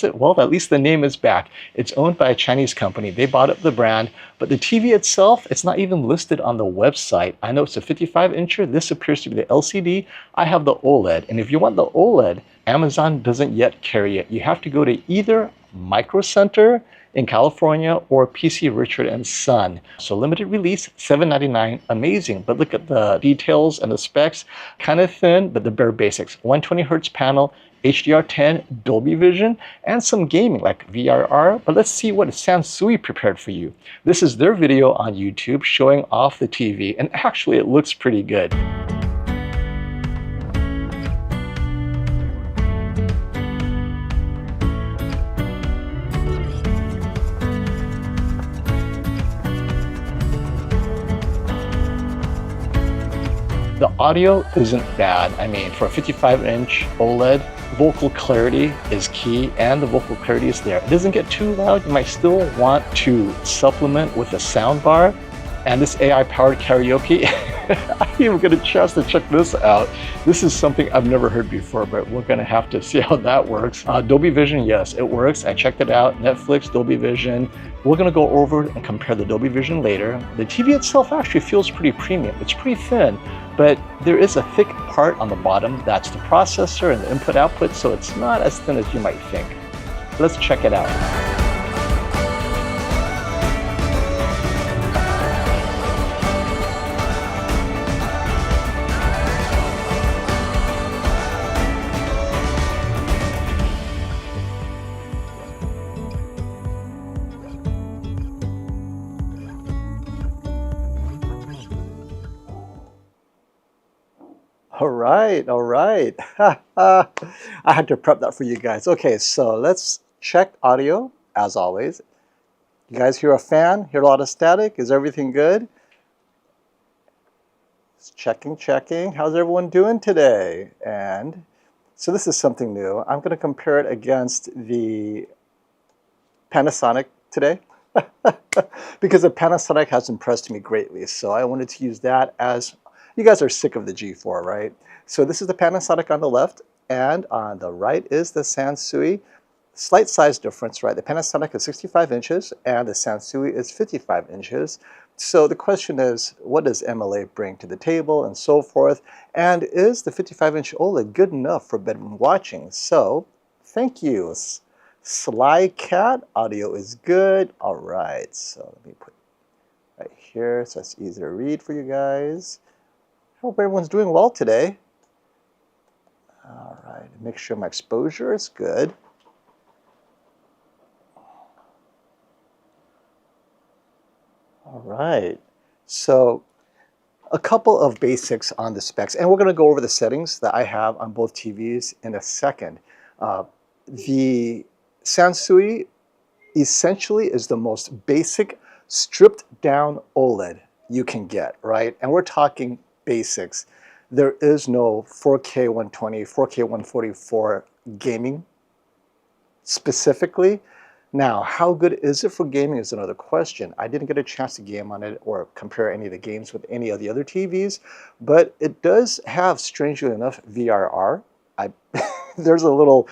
Well, at least the name is back. It's owned by a Chinese company. They bought up the brand, but the TV itself, it's not even listed on the website. I know it's a 55-incher. This appears to be the LCD. I have the OLED, and if you want the OLED, Amazon doesn't yet carry it. You have to go to either Micro Center in California or PC Richard and Son. So limited release, $7.99, amazing. But look at the details and the specs, kind of thin, but the bare basics. 120 hertz panel, HDR10, Dolby Vision, and some gaming like VRR. But let's see what Sansui prepared for you. This is their video on YouTube showing off the TV, and actually it looks pretty good. The audio isn't bad. I mean, for a 55-inch OLED, vocal clarity is key, and the vocal clarity is there. It doesn't get too loud. You might still want to supplement with a sound bar. And this AI-powered karaoke, I didn't even get a chance to check this out. This is something I've never heard before, but we're gonna have to see how that works. Dolby Vision, yes, it works. I checked it out, Netflix, Dolby Vision. We're gonna go over and compare the Dolby Vision later. The TV itself actually feels pretty premium. It's pretty thin, but there is a thick part on the bottom. That's the processor and the input-output, so it's not as thin as you might think. Let's check it out. All right. I had to prep that for you guys. Okay, so let's check audio, as always. You guys hear a fan? Hear a lot of static? Is everything good? Just checking. How's everyone doing today? And so this is something new. I'm going to compare it against the Panasonic today. Because the Panasonic has impressed me greatly. So I wanted to use that as... You guys are sick of the G4, right? So this is the Panasonic on the left, and on the right is the Sansui. Slight size difference, right? The Panasonic is 65 inches, and the Sansui is 55 inches. So the question is, what does MLA bring to the table, and so forth? And is the 55-inch OLED good enough for bedroom watching? So, thank you. Sly Cat, audio is good. All right, so let me put it right here so it's easier to read for you guys. Hope everyone's doing well today. All right, make sure my exposure is good. All right, so a couple of basics on the specs, and we're going to go over the settings that I have on both TVs in a second. The Sansui essentially is the most basic stripped down OLED you can get, right? And we're talking basics. There is no 4K 120, 4K 144 gaming specifically. Now, how good is it for gaming is another question. I didn't get a chance to game on it or compare any of the games with any of the other TVs, but it does have, strangely enough, VRR. There's a little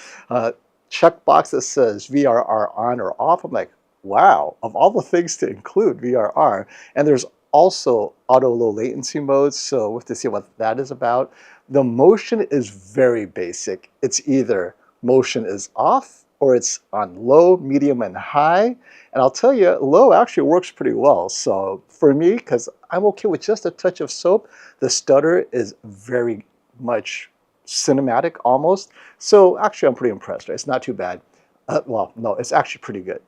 checkbox that says VRR on or off. I'm like, wow, of all the things to include VRR. And there's also auto low latency mode, so we'll have to see what that is about. The motion is very basic. It's either motion is off or it's on low, medium, and high. And I'll tell you, low actually works pretty well. So for me, because I'm okay with just a touch of soap, the stutter is very much cinematic almost. So actually I'm pretty impressed, right? It's not too bad. Well, no, it's actually pretty good.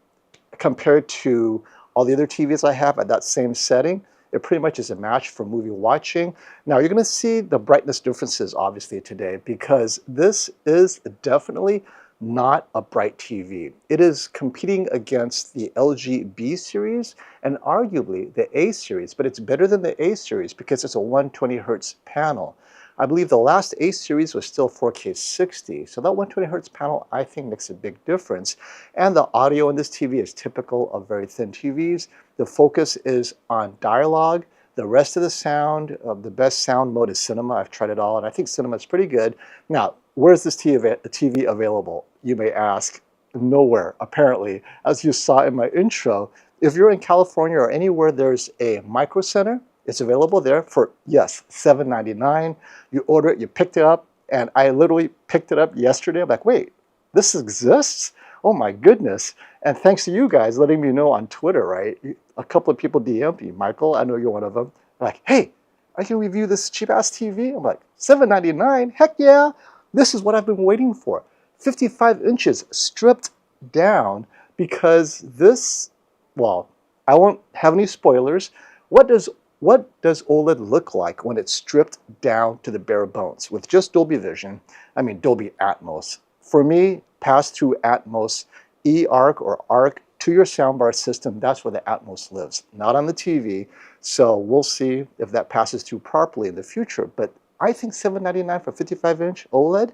Compared to all the other TVs I have at that same setting, it pretty much is a match for movie watching. Now you're going to see the brightness differences obviously today because this is definitely not a bright TV. It is competing against the LG B series and arguably the A series, but it's better than the A series because it's a 120 hertz panel. I believe the last A series was still 4K 60, so that 120 hertz panel I think makes a big difference. And the audio in this TV is typical of very thin TVs. The focus is on dialogue. The rest of the sound, the best sound mode is cinema. I've tried it all, and I think cinema is pretty good. Now, where is this TV available? You may ask. nowhere, apparently. As you saw in my intro, if you're in California or anywhere there's a Micro Center, it's available there for, yes, $7.99. You order it, you picked it up, and I literally picked it up yesterday. I'm like, wait, this exists? Oh my goodness. And thanks to you guys letting me know on Twitter, right? A couple of people DM'd me. Michael, I know you're one of them. Like, hey, I can review this cheap-ass TV. I'm like, $7.99? Heck yeah. This is what I've been waiting for. 55 inches stripped down, because this, well, I won't have any spoilers. What does OLED look like when it's stripped down to the bare bones with just Dolby Vision? I mean, Dolby Atmos. For me, pass through Atmos, eARC or ARC to your soundbar system. That's where the Atmos lives, not on the TV. So we'll see if that passes through properly in the future. But I think $7.99 for 55-inch OLED,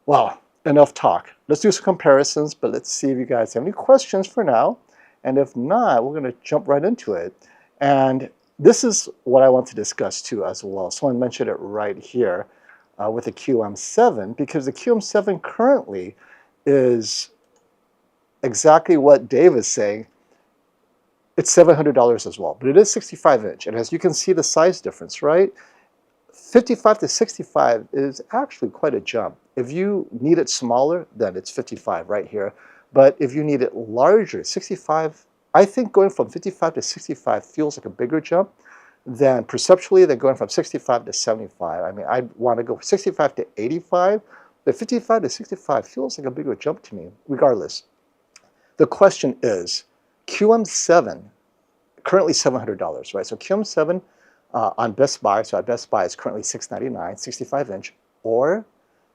well, enough talk. Let's do some comparisons, but let's see if you guys have any questions for now. And if not, we're going to jump right into it. And this is what I want to discuss too as well. Someone mentioned it right here with the QM7, because the QM7 currently is exactly what Dave is saying. It's $700 as well, but it is 65-inch. And as you can see the size difference, right? 55 to 65 is actually quite a jump. If you need it smaller, then it's 55 right here. But if you need it larger, 65, I think going from 55 to 65 feels like a bigger jump than perceptually than going from 65 to 75. I mean, I'd want to go 65 to 85, but 55 to 65 feels like a bigger jump to me, regardless. The question is, QM7, currently $700, right? So QM7 on Best Buy, so at Best Buy it's currently $699, 65-inch, or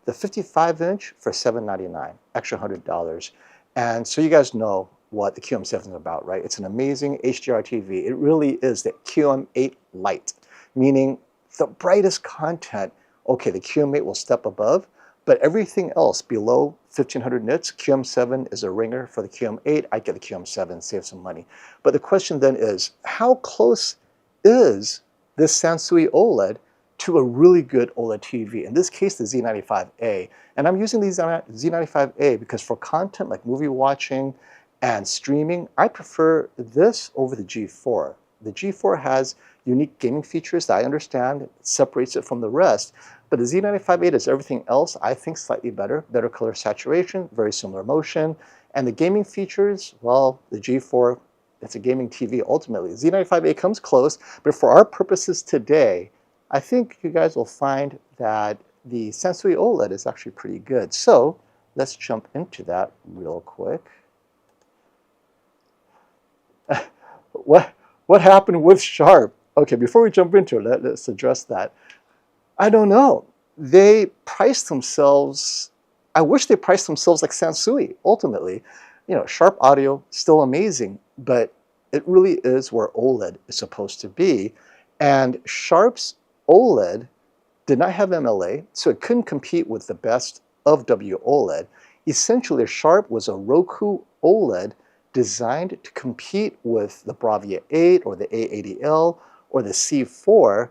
the 55-inch for $799, extra $100. And so you guys know what the QM7 is about, right? It's an amazing HDR TV. It really is the QM8 Lite, meaning the brightest content, okay, the QM8 will step above, but everything else below 1500 nits, QM7 is a ringer for the QM8. I get the QM7, save some money. But the question then is, how close is this Sansui OLED to a really good OLED TV? In this case, the Z95A. And I'm using the Z95A because for content like movie watching and streaming, I prefer this over the G4. The G4 has unique gaming features that I understand separates it from the rest, but the Z95A does everything else, I think, slightly better. Better color saturation, very similar motion, and the gaming features, well, the G4, it's a gaming TV ultimately. Z95A comes close, but for our purposes today, I think you guys will find that the Sansui OLED is actually pretty good. So let's jump into that real quick. What happened with Sharp? Okay, before we jump into it, let's address that. I don't know. They priced themselves, I wish they priced themselves like Sansui, ultimately. You know, Sharp audio, still amazing, but it really is where OLED is supposed to be. And Sharp's OLED did not have MLA, so it couldn't compete with the best of WOLED. Essentially, Sharp was a Roku OLED designed to compete with the Bravia 8 or the A80L or the C4,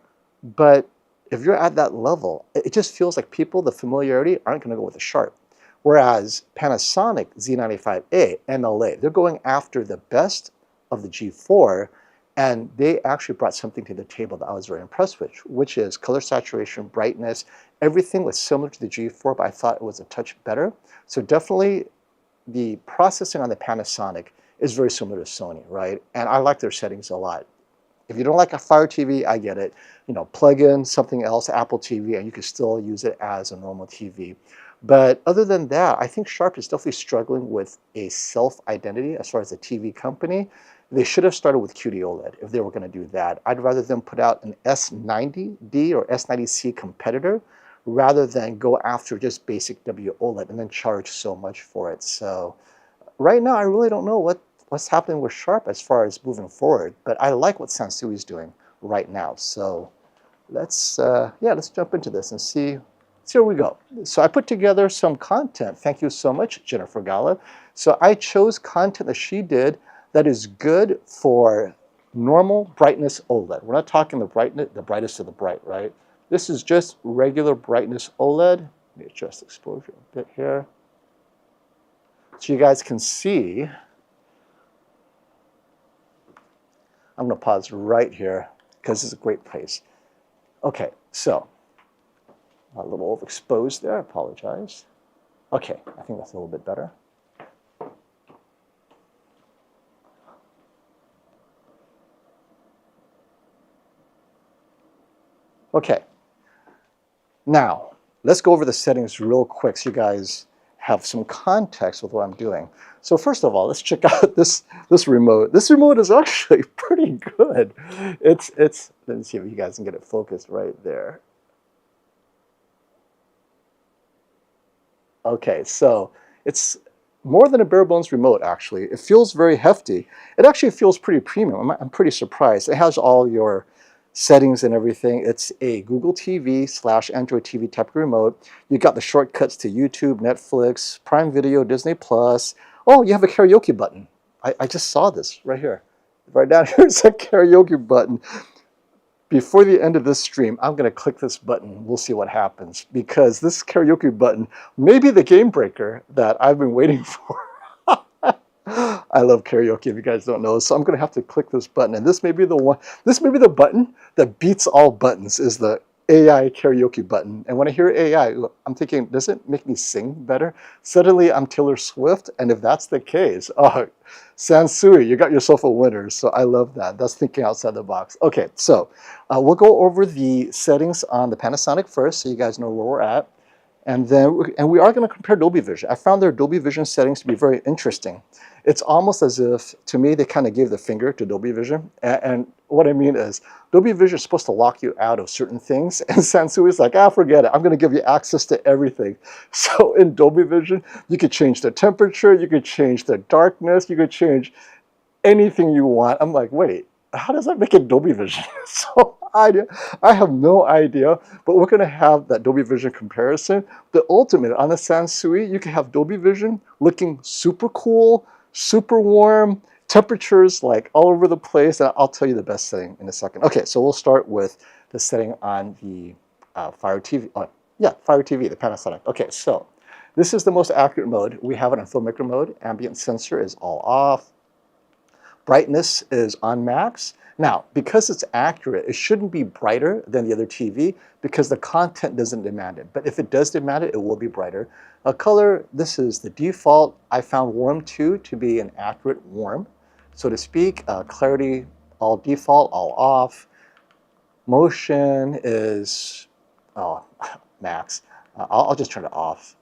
but if you're at that level, it just feels like people, the familiarity, aren't going to go with the Sharp. Whereas Panasonic Z95A, MLA, they're going after the best of the G4, and they actually brought something to the table that I was very impressed with, which is color saturation, brightness. Everything was similar to the G4, but I thought it was a touch better. So definitely the processing on the Panasonic is very similar to Sony, right? And I like their settings a lot. If you don't like a Fire TV, I get it. You know, plug in something else, Apple TV, and you can still use it as a normal TV. But other than that, I think Sharp is definitely struggling with a self-identity as far as a TV company. They should have started with QD OLED if they were going to do that. I'd rather them put out an S90D or S90C competitor rather than go after just basic WOLED and then charge so much for it. So right now, I really don't know what's happening with Sharp as far as moving forward, but I like what Sansui is doing right now. So let's jump into this and see where we go. So I put together some content. Thank you so much, Jennifer Gala. So I chose content that she did that is good for normal brightness OLED. We're not talking the brightest of the bright, right? This is just regular brightness OLED. Let me adjust exposure a bit here. so you guys can see. I'm going to pause right here because it's a great place. Okay, so a little overexposed there, I apologize. Okay, I think that's a little bit better. Okay, now let's go over the settings real quick so you guys have some context with what I'm doing. So first of all, let's check out this remote. This remote is actually pretty good. It's let's see if you guys can get it focused right there. Okay, so it's more than a bare bones remote actually. It feels very hefty. It actually feels pretty premium. I'm pretty surprised. It has all your settings and everything. It's a Google TV / Android TV type of remote. You got the shortcuts to YouTube, Netflix, Prime Video, Disney Plus. Oh, you have a karaoke button. I just saw this right here. Right down here is a karaoke button. Before the end of this stream, I'm going to click this button. We'll see what happens because this karaoke button may be the game breaker that I've been waiting for. I love karaoke, if you guys don't know. So I'm going to have to click this button. And this may be the one, this may be the button that beats all buttons, is the AI karaoke button. And when I hear AI, I'm thinking, does it make me sing better? Suddenly I'm Taylor Swift. And if that's the case, oh, Sansui, you got yourself a winner. So I love that. That's thinking outside the box. Okay, so we'll go over the settings on the Panasonic first so you guys know where we're at. And we are going to compare Dolby Vision. I found their Dolby Vision settings to be very interesting. It's almost as if, to me, they kind of gave the finger to Dolby Vision. And what I mean is, Dolby Vision is supposed to lock you out of certain things. And Sansui is like, forget it. I'm going to give you access to everything. So in Dolby Vision, you could change the temperature. You could change the darkness. You could change anything you want. I'm like, wait, how does that make it Dolby Vision? So I have no idea, but we're going to have that Dolby Vision comparison. The ultimate, on the Sansui, you can have Dolby Vision looking super cool, super warm, temperatures like all over the place, and I'll tell you the best setting in a second. Okay, so we'll start with the setting on the Fire TV. Fire TV, the Panasonic. Okay, so this is the most accurate mode. We have it on filmmaker mode. Ambient sensor is all off. Brightness is on max. Now, because it's accurate, it shouldn't be brighter than the other TV because the content doesn't demand it. But if it does demand it, it will be brighter. Color, this is the default. I found warm 2 to be an accurate warm, so to speak. Clarity, all default, all off. Motion is max. I'll just turn it off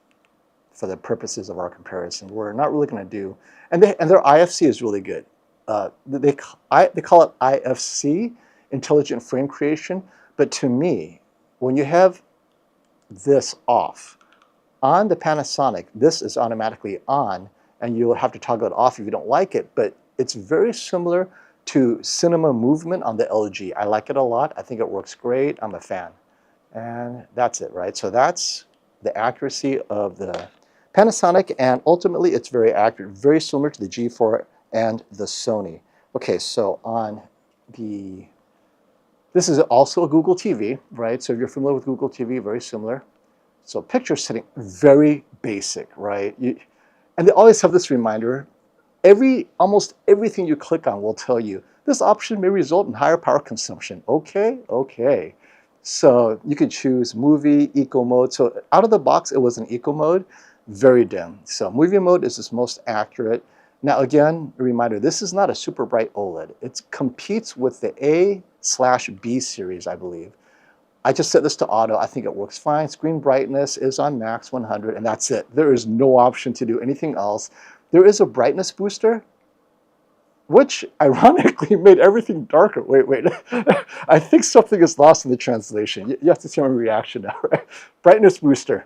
for the purposes of our comparison. We're not really going to do, and their IFC is really good. They call it IFC, Intelligent Frame Creation, but to me, when you have this off, on the Panasonic, this is automatically on, and you'll have to toggle it off if you don't like it, but it's very similar to Cinema Movement on the LG. I like it a lot. I think it works great. I'm a fan. And that's it, right? So that's the accuracy of the Panasonic, and ultimately it's very accurate, very similar to the G4 and the Sony. Okay, so on the, this is also a Google TV, right? So if you're familiar with Google TV, very similar. So picture setting, very basic, right? And they always have this reminder. Almost everything you click on will tell you, this option may result in higher power consumption. Okay. So you could choose movie, eco mode. So out of the box, it was an eco mode, very dim. So movie mode is its most accurate. Now again, a reminder, this is not a super bright OLED. It competes with the A/B series, I believe. I just set this to auto. I think it works fine. Screen brightness is on max 100, and that's it. There is no option to do anything else. There is a brightness booster, which ironically made everything darker. Wait. I think something is lost in the translation. You have to see my reaction now, right? Brightness booster.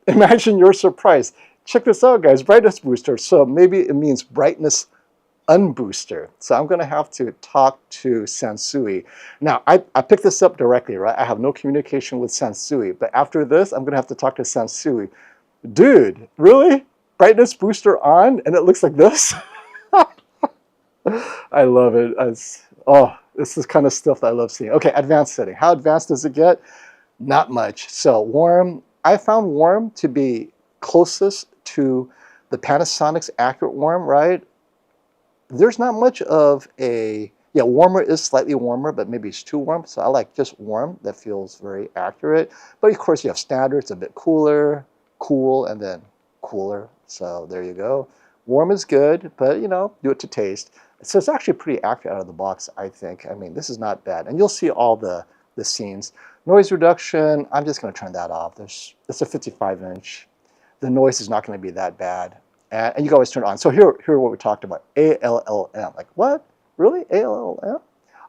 Imagine your surprise. Check this out, guys, brightness booster. So maybe it means brightness unbooster. So I'm going to have to talk to Sansui. Now, I picked this up directly, right? I have no communication with Sansui, but after this, I'm going to have to talk to Sansui. Dude, really? Brightness booster on, and it looks like this? I love it. This is kind of stuff that I love seeing. Okay, advanced setting. How advanced does it get? Not much. So warm, I found warm to be closest to the Panasonic's accurate warm, right? There's not much of a, yeah, warmer is slightly warmer, but maybe it's too warm. So I like just warm. That feels very accurate. But of course you have standard, it's a bit cooler, cool, and then cooler. So there you go. Warm is good, but you know, do it to taste. So it's actually pretty accurate out of the box, I think. I mean, this is not bad. And you'll see all the scenes. Noise reduction, I'm just going to turn that off. It's a 55-inch. The noise is not going to be that bad. And you can always turn it on. So here what we talked about, ALLM. Like, what? Really? ALLM?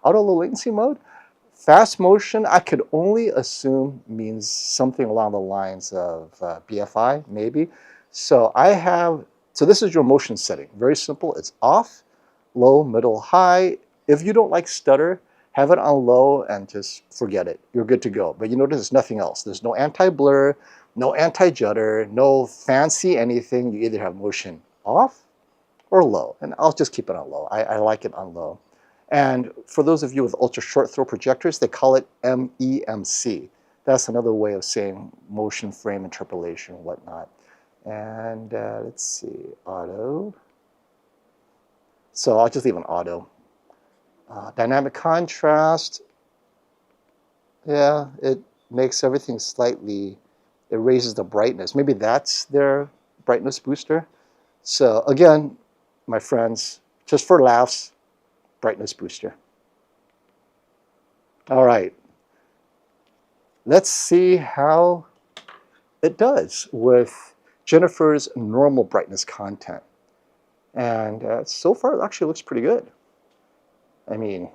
Auto low latency mode? Fast motion, I could only assume means something along the lines of BFI, maybe. So so this is your motion setting. Very simple. It's off, low, middle, high. If you don't like stutter, have it on low and just forget it. You're good to go. But you notice there's nothing else. There's no anti-blur, no anti-judder, no fancy anything. You either have motion off or low. And I'll just keep it on low. I like it on low. And for those of you with ultra short throw projectors, they call it MEMC. That's another way of saying motion frame interpolation and whatnot. And let's see, auto. So I'll just leave an auto. Dynamic contrast, yeah, it makes everything slightly, it raises the brightness. Maybe that's their brightness booster. So again, my friends, just for laughs, brightness booster. All right, let's see how it does with Jennifer's normal brightness content. And so far it actually looks pretty good. I mean,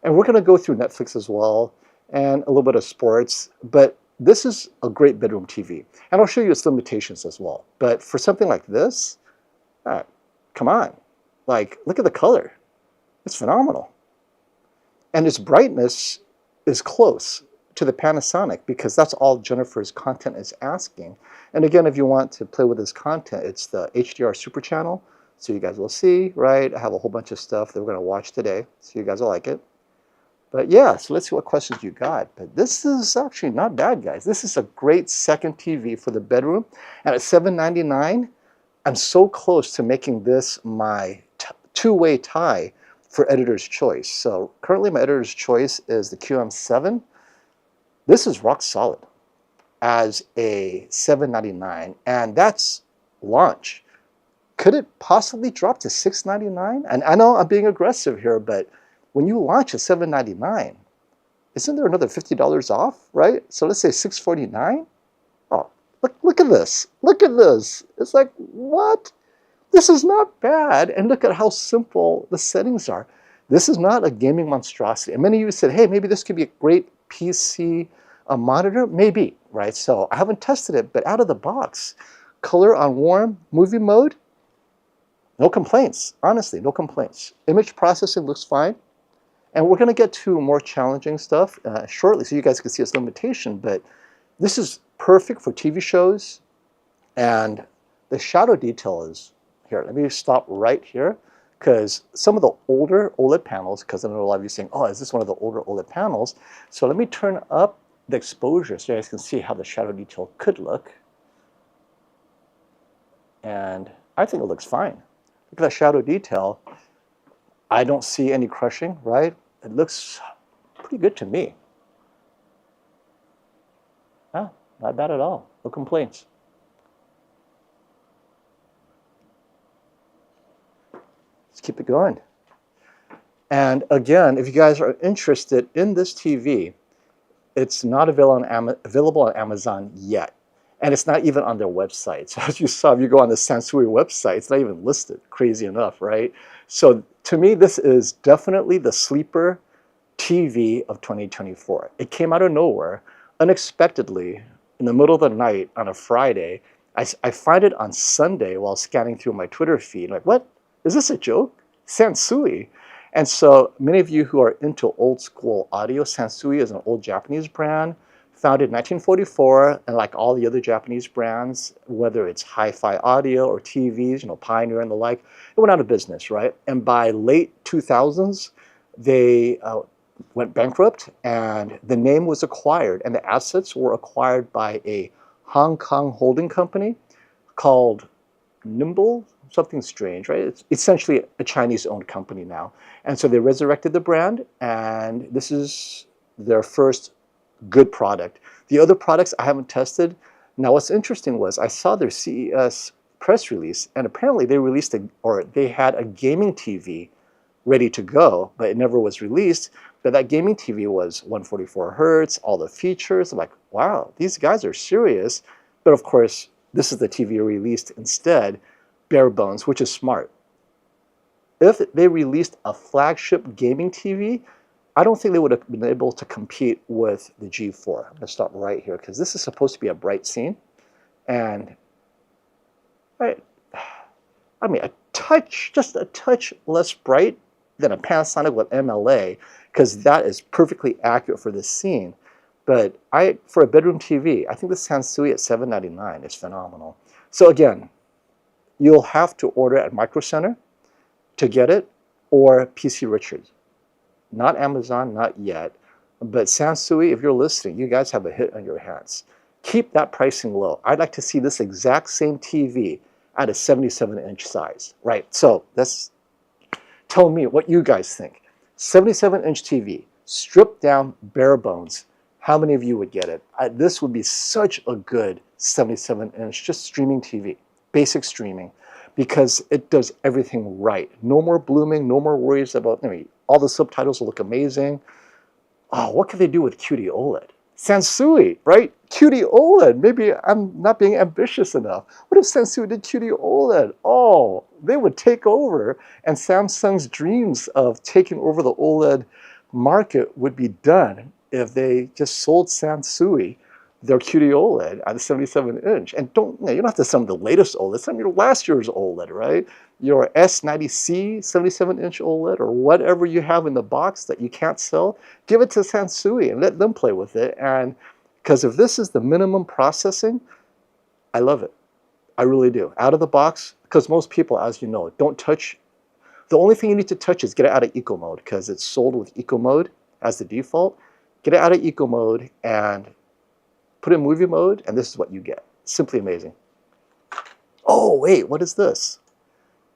and we're going to go through Netflix as well and a little bit of sports, but this is a great bedroom TV. And I'll show you its limitations as well. But for something like this, come on, like, look at the color. It's phenomenal. And its brightness is close to the Panasonic because that's all Jennifer's content is asking. And again, if you want to play with this content, it's the HDR Super Channel. So you guys will see, right? I have a whole bunch of stuff that we're going to watch today. So you guys will like it. But yeah, so let's see what questions you got. But this is actually not bad, guys. This is a great second TV for the bedroom. And at $799, I'm so close to making this my two-way tie for editor's choice. So currently my editor's choice is the QM7. This is rock solid as a $799, and that's launch. Could it possibly drop to $699? And I know I'm being aggressive here, but when you launch at $799, isn't there another $50 off, right? So let's say $649. Oh, look at this. Look at this. It's like, what? This is not bad. And look at how simple the settings are. This is not a gaming monstrosity. And many of you said, hey, maybe this could be a great PC monitor. Maybe, right? So I haven't tested it, but out of the box, color on warm, movie mode, no complaints. Honestly, no complaints. Image processing looks fine. And we're going to get to more challenging stuff shortly so you guys can see its limitation. But this is perfect for TV shows. And the shadow detail is here. Let me stop right here because some of the older OLED panels, because I know a lot of you saying, oh, is this one of the older OLED panels? So let me turn up the exposure so you guys can see how the shadow detail could look. And I think it looks fine. Look at that shadow detail. I don't see any crushing, right? It looks pretty good to me. Not bad at all. No complaints. Let's keep it going. And again, if you guys are interested in this TV, it's not available on Amazon yet. And it's not even on their website. So as you saw, if you go on the Sansui website, it's not even listed, crazy enough, right? So to me, this is definitely the sleeper TV of 2024. It came out of nowhere, unexpectedly, in the middle of the night on a Friday. I find it on Sunday while scanning through my Twitter feed. Like, what? Is this a joke? Sansui? And so many of you who are into old school audio, Sansui is an old Japanese brand. Founded in 1944, and like all the other Japanese brands, whether it's hi-fi audio or TVs, Pioneer and the like, it went out of business, right? And by late 2000s, they went bankrupt, and the name was acquired, and the assets were acquired by a Hong Kong holding company called Nimble, something strange, right? It's essentially a Chinese-owned company now. And so they resurrected the brand, and this is their first good product. The other products I haven't tested. Now, what's interesting was I saw their CES press release, and apparently they released they had a gaming TV ready to go, but it never was released. But that gaming TV was 144 hertz, all the features. I'm like, wow, these guys are serious. But of course, this is the TV released instead, bare bones, which is smart. If they released a flagship gaming TV, I don't think they would have been able to compete with the G4. I'm going to stop right here because this is supposed to be a bright scene. And I mean, just a touch less bright than a Panasonic with MLA, because that is perfectly accurate for this scene. But for a bedroom TV, I think the Sansui at $799 is phenomenal. So again, you'll have to order at Micro Center to get it, or PC Richards. Not Amazon, not yet. But Sansui, if you're listening, you guys have a hit on your hands. Keep that pricing low. I'd like to see this exact same TV at a 77-inch size, right? So tell me what you guys think. 77-inch TV, stripped down, bare bones. How many of you would get it? This would be such a good 77-inch, just streaming TV, basic streaming, because it does everything right. No more blooming, no more worries about, all the subtitles will look amazing. Oh, what can they do with QD OLED? Sansui, right? QD OLED. Maybe I'm not being ambitious enough. What if Sansui did QD OLED? Oh, they would take over, and Samsung's dreams of taking over the OLED market would be done if they just sold Sansui their QD OLED at a 77-inch. And you don't have to sell them the latest OLED. Sell them your last year's OLED, right? Your S90C 77-inch OLED, or whatever you have in the box that you can't sell, give it to Sansui and let them play with it. And because if this is the minimum processing, I love it. I really do. Out of the box, because most people, as you know, don't touch. The only thing you need to touch is get it out of eco mode, because it's sold with eco mode as the default. Get it out of eco mode and put it in movie mode, and this is what you get. Simply amazing. Oh, wait, what is this?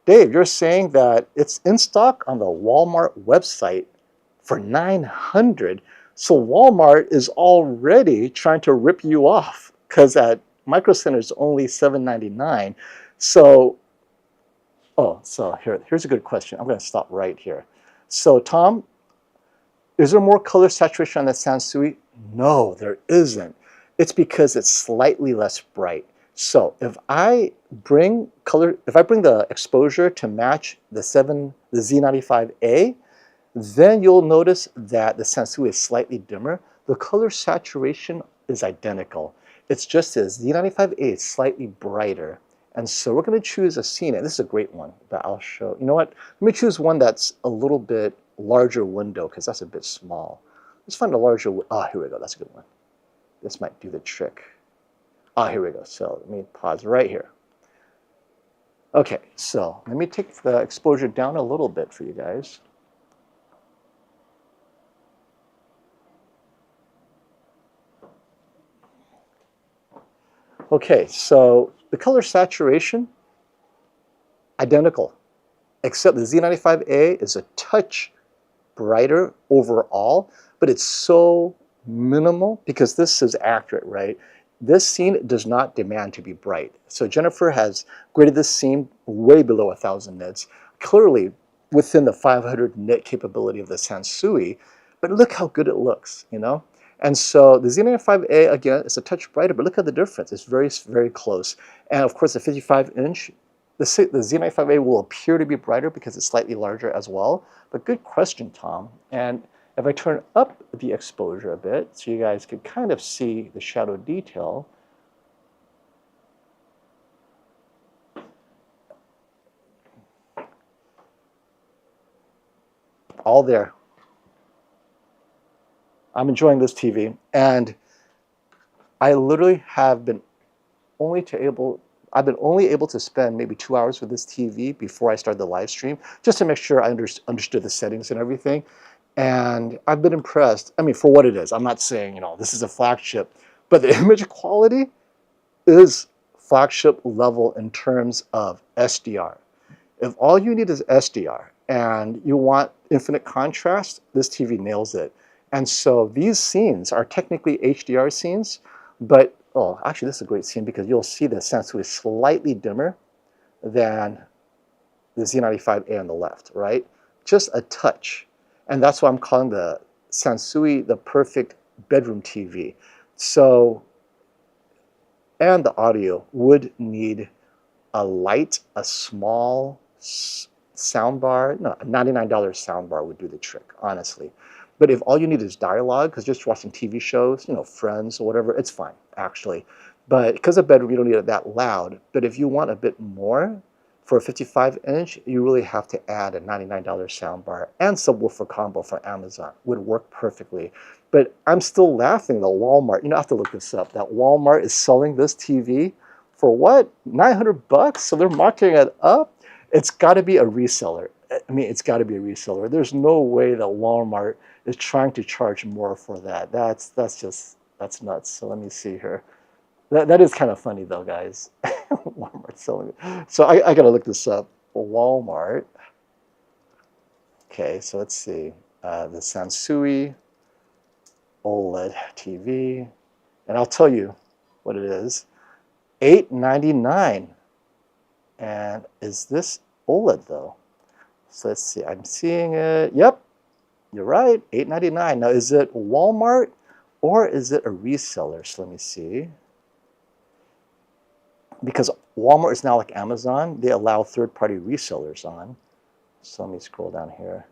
Dave, you're saying that it's in stock on the Walmart website for $900. So Walmart is already trying to rip you off, because at Micro Center it's only $799. So, here's a good question. I'm going to stop right here. So Tom, is there more color saturation on the Sansui? No, there isn't. It's because it's slightly less bright. So if I bring the exposure to match the Z95A, then you'll notice that the Sansui is slightly dimmer. The color saturation is identical. It's just this Z95A is slightly brighter. And so we're going to choose a scene, and this is a great one that I'll show. You know what? Let me choose one that's a little bit larger window, because that's a bit small. Let's find a larger, here we go, that's a good one. This might do the trick. Here we go. So let me pause right here. Okay, so let me take the exposure down a little bit for you guys. Okay, so the color saturation, identical, except the Z95A is a touch brighter overall, but it's so minimal because this is accurate, right? This scene does not demand to be bright. So Jennifer has graded this scene way below 1,000 nits, clearly within the 500 nit capability of the Sansui, but look how good it looks, And so the Z95A, again, is a touch brighter, but look at the difference. It's very, very close. And of course, the 55-inch, the Z95A will appear to be brighter because it's slightly larger as well. But good question, Tom. And if I turn up the exposure a bit, so you guys can kind of see the shadow detail, all there. I'm enjoying this TV, and I literally have been I've been only able to spend maybe 2 hours with this TV before I started the live stream, just to make sure I understood the settings and everything. And I've been impressed. I mean, for what it is. I'm not saying, this is a flagship, but the image quality is flagship level in terms of SDR. If all you need is SDR and you want infinite contrast, this TV nails it. And so these scenes are technically HDR scenes, but, oh, actually this is a great scene because you'll see the Sansui is slightly dimmer than the Z95A on the left, right? Just a touch. And that's why I'm calling the Sansui the perfect bedroom TV. So, and the audio would need a light, a small soundbar. No, a $99 soundbar would do the trick, honestly. But if all you need is dialogue, because just watching TV shows, you know, Friends or whatever, it's fine, actually. But because of bedroom, you don't need it that loud. But if you want a bit more, for a 55-inch, you really have to add a $99 soundbar and subwoofer combo from Amazon. Would work perfectly. But I'm still laughing that Walmart, you know, I have to look this up, that Walmart is selling this TV for what? 900 bucks? So they're marketing it up? It's got to be a reseller. I mean, it's got to be a reseller. There's no way that Walmart is trying to charge more for that. That's nuts. So let me see here. That is kind of funny though, guys. Walmart selling it. So I got to look this up. Walmart. Okay, so let's see. The Sansui OLED TV. And I'll tell you what it is. $899. And is this OLED though? So let's see. I'm seeing it. Yep, you're right. $899. Now, is it Walmart or is it a reseller? So let me see. Because Walmart is now like Amazon, they allow third-party resellers on. So let me scroll down here.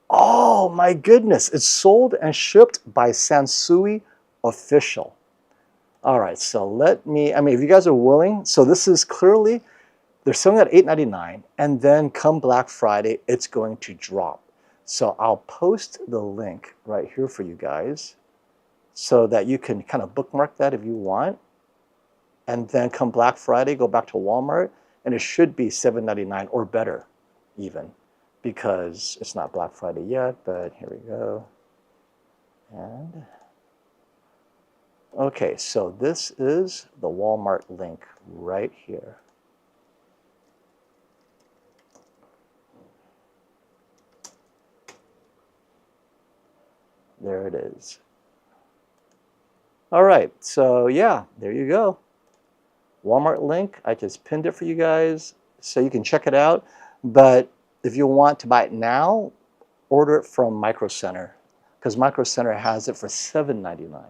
Oh my goodness, it's sold and shipped by Sansui Official. All right, so let me, I mean, if you guys are willing, so this is clearly, they're selling at $899, and then come Black Friday, it's going to drop. So I'll post the link right here for you guys so that you can kind of bookmark that if you want. And then come Black Friday, go back to Walmart, and it should be $7.99 or better even, because it's not Black Friday yet, but here we go. And okay, so this is the Walmart link right here. There it is. All right, so yeah, there you go. Walmart link, I just pinned it for you guys so you can check it out. But if you want to buy it now, order it from Micro Center, because Micro Center has it for $7.99.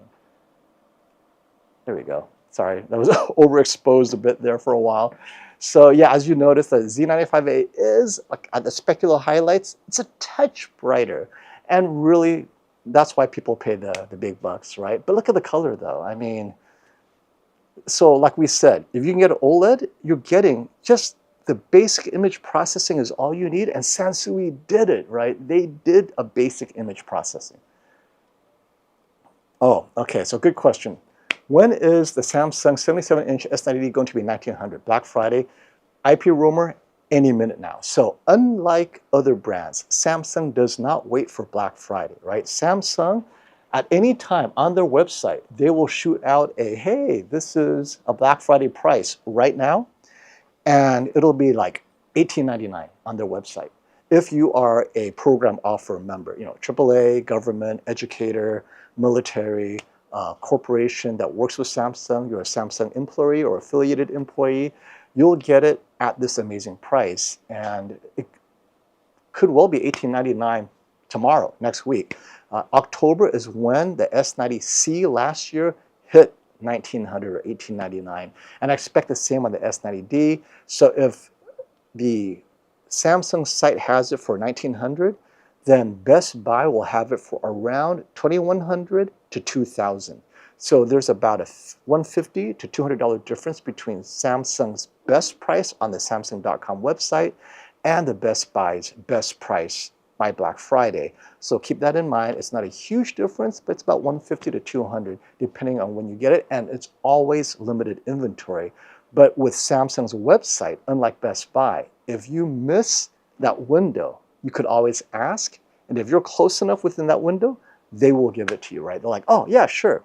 There we go. Sorry, that was overexposed a bit there for a while. So yeah, as you notice, the Z95A is, like, at the specular highlights, it's a touch brighter. And really, that's why people pay the big bucks, right? But look at the color though. I mean, so like we said, if you can get an OLED, you're getting just the basic image processing is all you need, and Sansui did it, right? They did a basic image processing. Oh, okay, so good question. When is the Samsung 77-inch S90D going to be $1,900? Black Friday, IP rumor, any minute now. So unlike other brands, Samsung does not wait for Black Friday, right? Samsung, at any time on their website, they will shoot out a, hey, this is a Black Friday price right now, and it'll be like $18.99 on their website. If you are a program offer member, you know, AAA, government, educator, military, corporation that works with Samsung, you're a Samsung employee or affiliated employee, you'll get it at this amazing price. And it could well be $18.99 tomorrow, next week. October is when the S90C last year hit $1,900 or $18.99. And I expect the same on the S90D. So if the Samsung site has it for $1,900, then Best Buy will have it for around $2,100 to $2,000. So there's about a $150 to $200 difference between Samsung's best price on the Samsung.com website and the Best Buy's best price by Black Friday. So keep that in mind. It's not a huge difference, but it's about $150 to $200 depending on when you get it, and it's always limited inventory. But with Samsung's website, unlike Best Buy, if you miss that window, you could always ask, and if you're close enough within that window, they will give it to you, right? They're like, oh yeah, sure.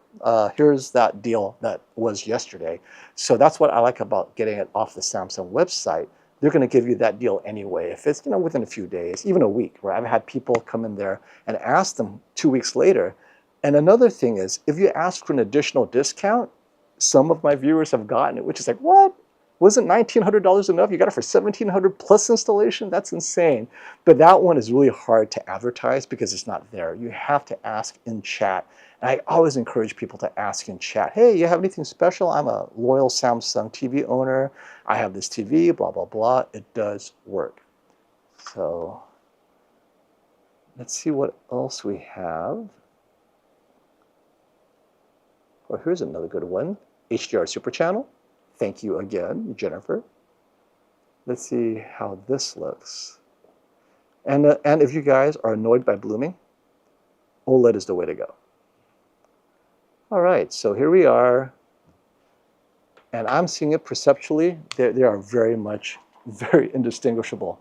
Here's that deal that was yesterday. So that's what I like about getting it off the Samsung website. They're going to give you that deal anyway. If it's, within a few days, even a week, right? I've had people come in there and ask them 2 weeks later. And another thing is, if you ask for an additional discount, some of my viewers have gotten it, which is like, what? Wasn't $1,900 enough? You got it for $1,700 plus installation? That's insane. But that one is really hard to advertise because it's not there. You have to ask in chat. And I always encourage people to ask in chat, hey, you have anything special? I'm a loyal Samsung TV owner. I have this TV, blah, blah, blah. It does work. So let's see what else we have. Well, here's another good one. HDR Super Channel. Thank you again, Jennifer. Let's see how this looks. And if you guys are annoyed by blooming, OLED is the way to go. All right, so here we are. And I'm seeing it perceptually. They are very indistinguishable.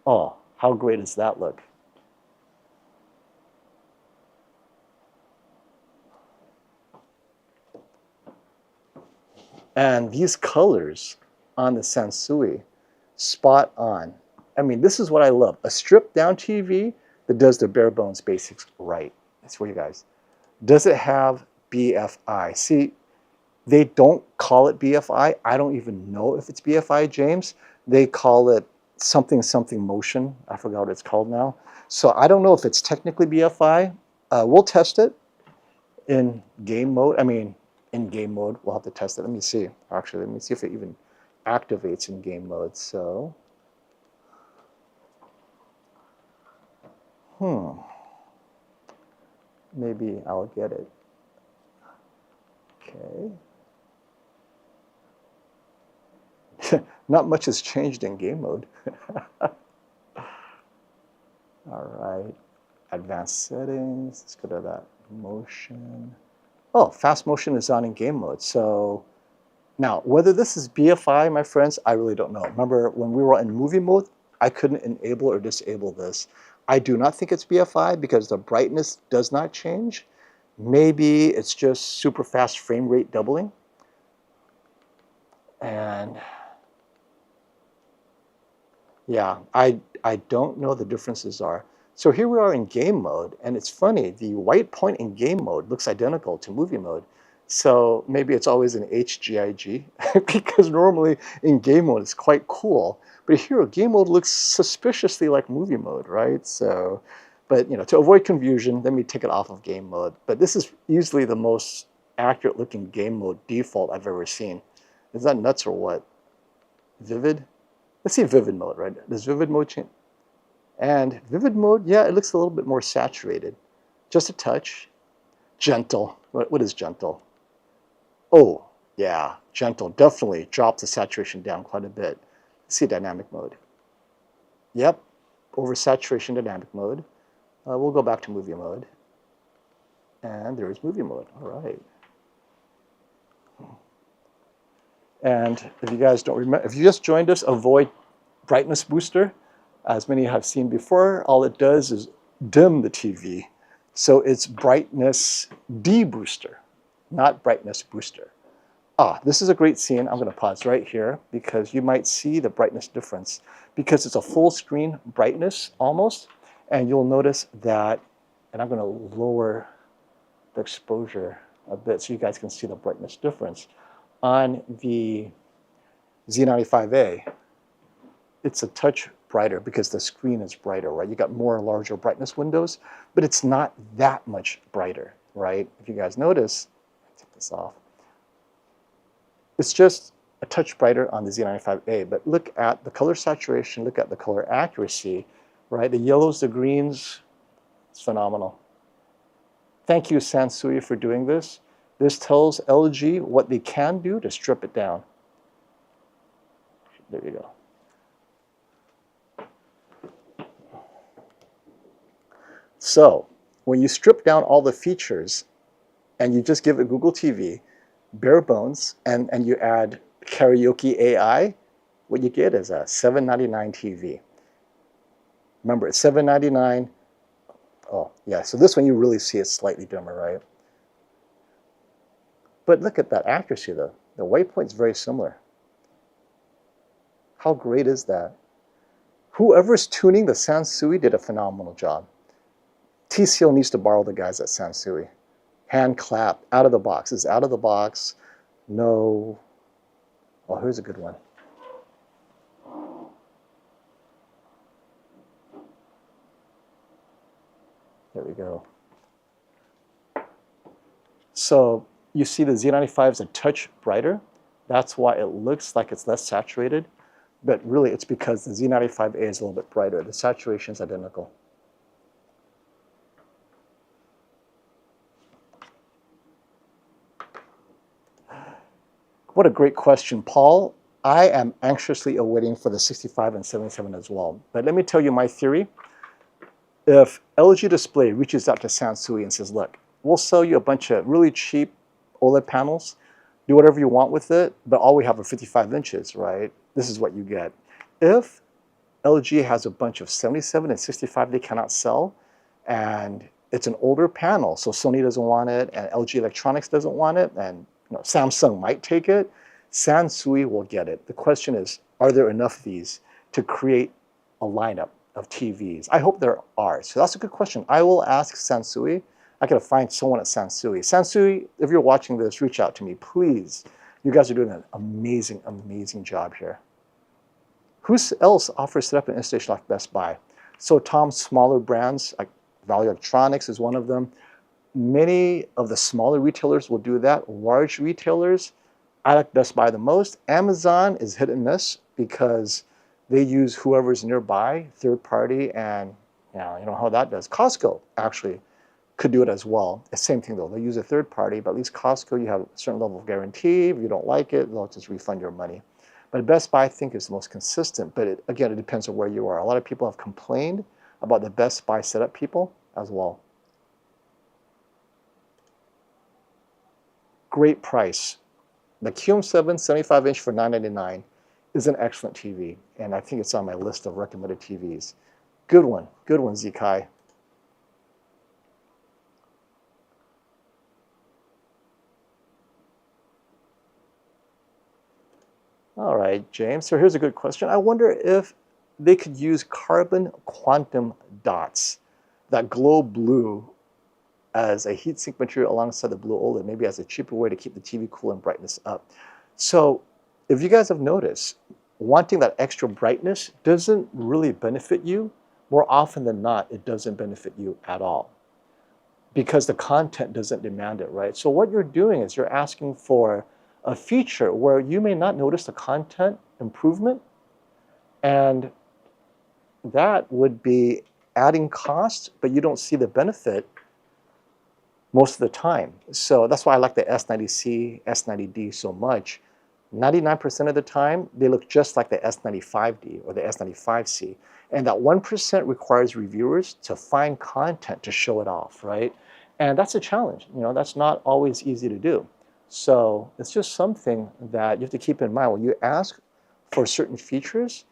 Oh, how great does that look? And these colors on the Sansui, spot on. I mean, this is what I love. A stripped down TV that does the bare bones basics right. That's for you guys. Does it have BFI? See, they don't call it BFI. I don't even know if it's BFI, James. They call it something motion. I forgot what it's called now. So I don't know if it's technically BFI. We'll test it in game mode. I mean, in game mode, we'll have to test it. Let me see. Actually, let me see if it even activates in game mode. So, maybe I'll get it. Okay. Not much has changed in game mode. All right. Advanced settings. Let's go to that motion. Oh, fast motion is on in game mode. So now, whether this is BFI, my friends, I really don't know. Remember, when we were in movie mode, I couldn't enable or disable this. I do not think it's BFI because the brightness does not change. Maybe it's just super fast frame rate doubling. And yeah, I don't know the differences are. So here we are in game mode, and it's funny, the white point in game mode looks identical to movie mode. So maybe it's always an HGIG, because normally in game mode it's quite cool. But here, game mode looks suspiciously like movie mode, right? So, but to avoid confusion, let me take it off of game mode. But this is easily the most accurate looking game mode default I've ever seen. Is that nuts or what? Vivid? Let's see vivid mode, right? Does vivid mode change? And vivid mode, yeah, it looks a little bit more saturated. Just a touch. Gentle. What is gentle? Oh, yeah, gentle. Definitely drops the saturation down quite a bit. Let's see dynamic mode. Yep, oversaturation dynamic mode. We'll go back to movie mode. And there is movie mode. All right. And if you guys don't remember, if you just joined us, avoid brightness booster. As many have seen before, all it does is dim the TV. So it's brightness debooster, not brightness booster. This is a great scene. I'm going to pause right here because you might see the brightness difference because it's a full screen brightness almost. And you'll notice that, and I'm going to lower the exposure a bit so you guys can see the brightness difference. On the Z95A, it's a touch brighter because the screen is brighter, right? You got more larger brightness windows, but it's not that much brighter, right? If you guys notice, take this off. It's just a touch brighter on the Z95A, but look at the color saturation, look at the color accuracy, right? The yellows, the greens, it's phenomenal. Thank you, Sansui, for doing this. This tells LG what they can do to strip it down. There you go. So when you strip down all the features and you just give it Google TV, bare bones, and you add Karaoke AI, what you get is a $7.99 TV. Remember, it's $7.99 Oh, yeah, so this one you really see it's slightly dimmer, right? But look at that accuracy, though. The waypoint's very similar. How great is that? Whoever's tuning the Sansui did a phenomenal job. TCL needs to borrow the guys at Sansui. Hand clap, out of the box. It's out of the box. No. Oh, here's a good one. There we go. So you see the Z95 is a touch brighter. That's why it looks like it's less saturated. But really, it's because the Z95A is a little bit brighter. The saturation is identical. What a great question, Paul. I am anxiously awaiting for the 65 and 77 as well. But let me tell you my theory. If LG Display reaches out to Sansui and says, look, we'll sell you a bunch of really cheap OLED panels, do whatever you want with it, but all we have are 55 inches, right? This is what you get. If LG has a bunch of 77 and 65 they cannot sell, and it's an older panel, so Sony doesn't want it, and LG Electronics doesn't want it, and Samsung might take it, Sansui will get it. The question is, are there enough of these to create a lineup of TVs? I hope there are. So that's a good question. I will ask Sansui. I gotta find someone at Sansui. Sansui, if you're watching this, reach out to me, please. You guys are doing an amazing, amazing job here. Who else offers setup and installation like Best Buy? So Tom, smaller brands like Value Electronics is one of them. Many of the smaller retailers will do that. Large retailers, I like Best Buy the most. Amazon is hit and miss because they use whoever's nearby, third party, and you know how that does. Costco actually could do it as well. The same thing though, they use a third party, but at least Costco, you have a certain level of guarantee. If you don't like it, they'll just refund your money. But Best Buy, I think, is the most consistent. But again, it depends on where you are. A lot of people have complained about the Best Buy setup people as well. Great price. The QM7 75-inch for $999 is an excellent TV, and I think it's on my list of recommended TVs. Good one, Zikai. All right, James, so here's a good question. I wonder if they could use carbon quantum dots that glow blue as a heatsink material alongside the blue OLED, maybe as a cheaper way to keep the TV cool and brightness up. So if you guys have noticed, wanting that extra brightness doesn't really benefit you. More often than not, it doesn't benefit you at all because the content doesn't demand it, right? So what you're doing is you're asking for a feature where you may not notice the content improvement, and that would be adding cost, but you don't see the benefit most of the time. So that's why I like the S90C, S90D so much. 99% of the time, they look just like the S95D or the S95C. And that 1% requires reviewers to find content to show it off, right? And that's a challenge. That's not always easy to do. So it's just something that you have to keep in mind when you ask for certain features,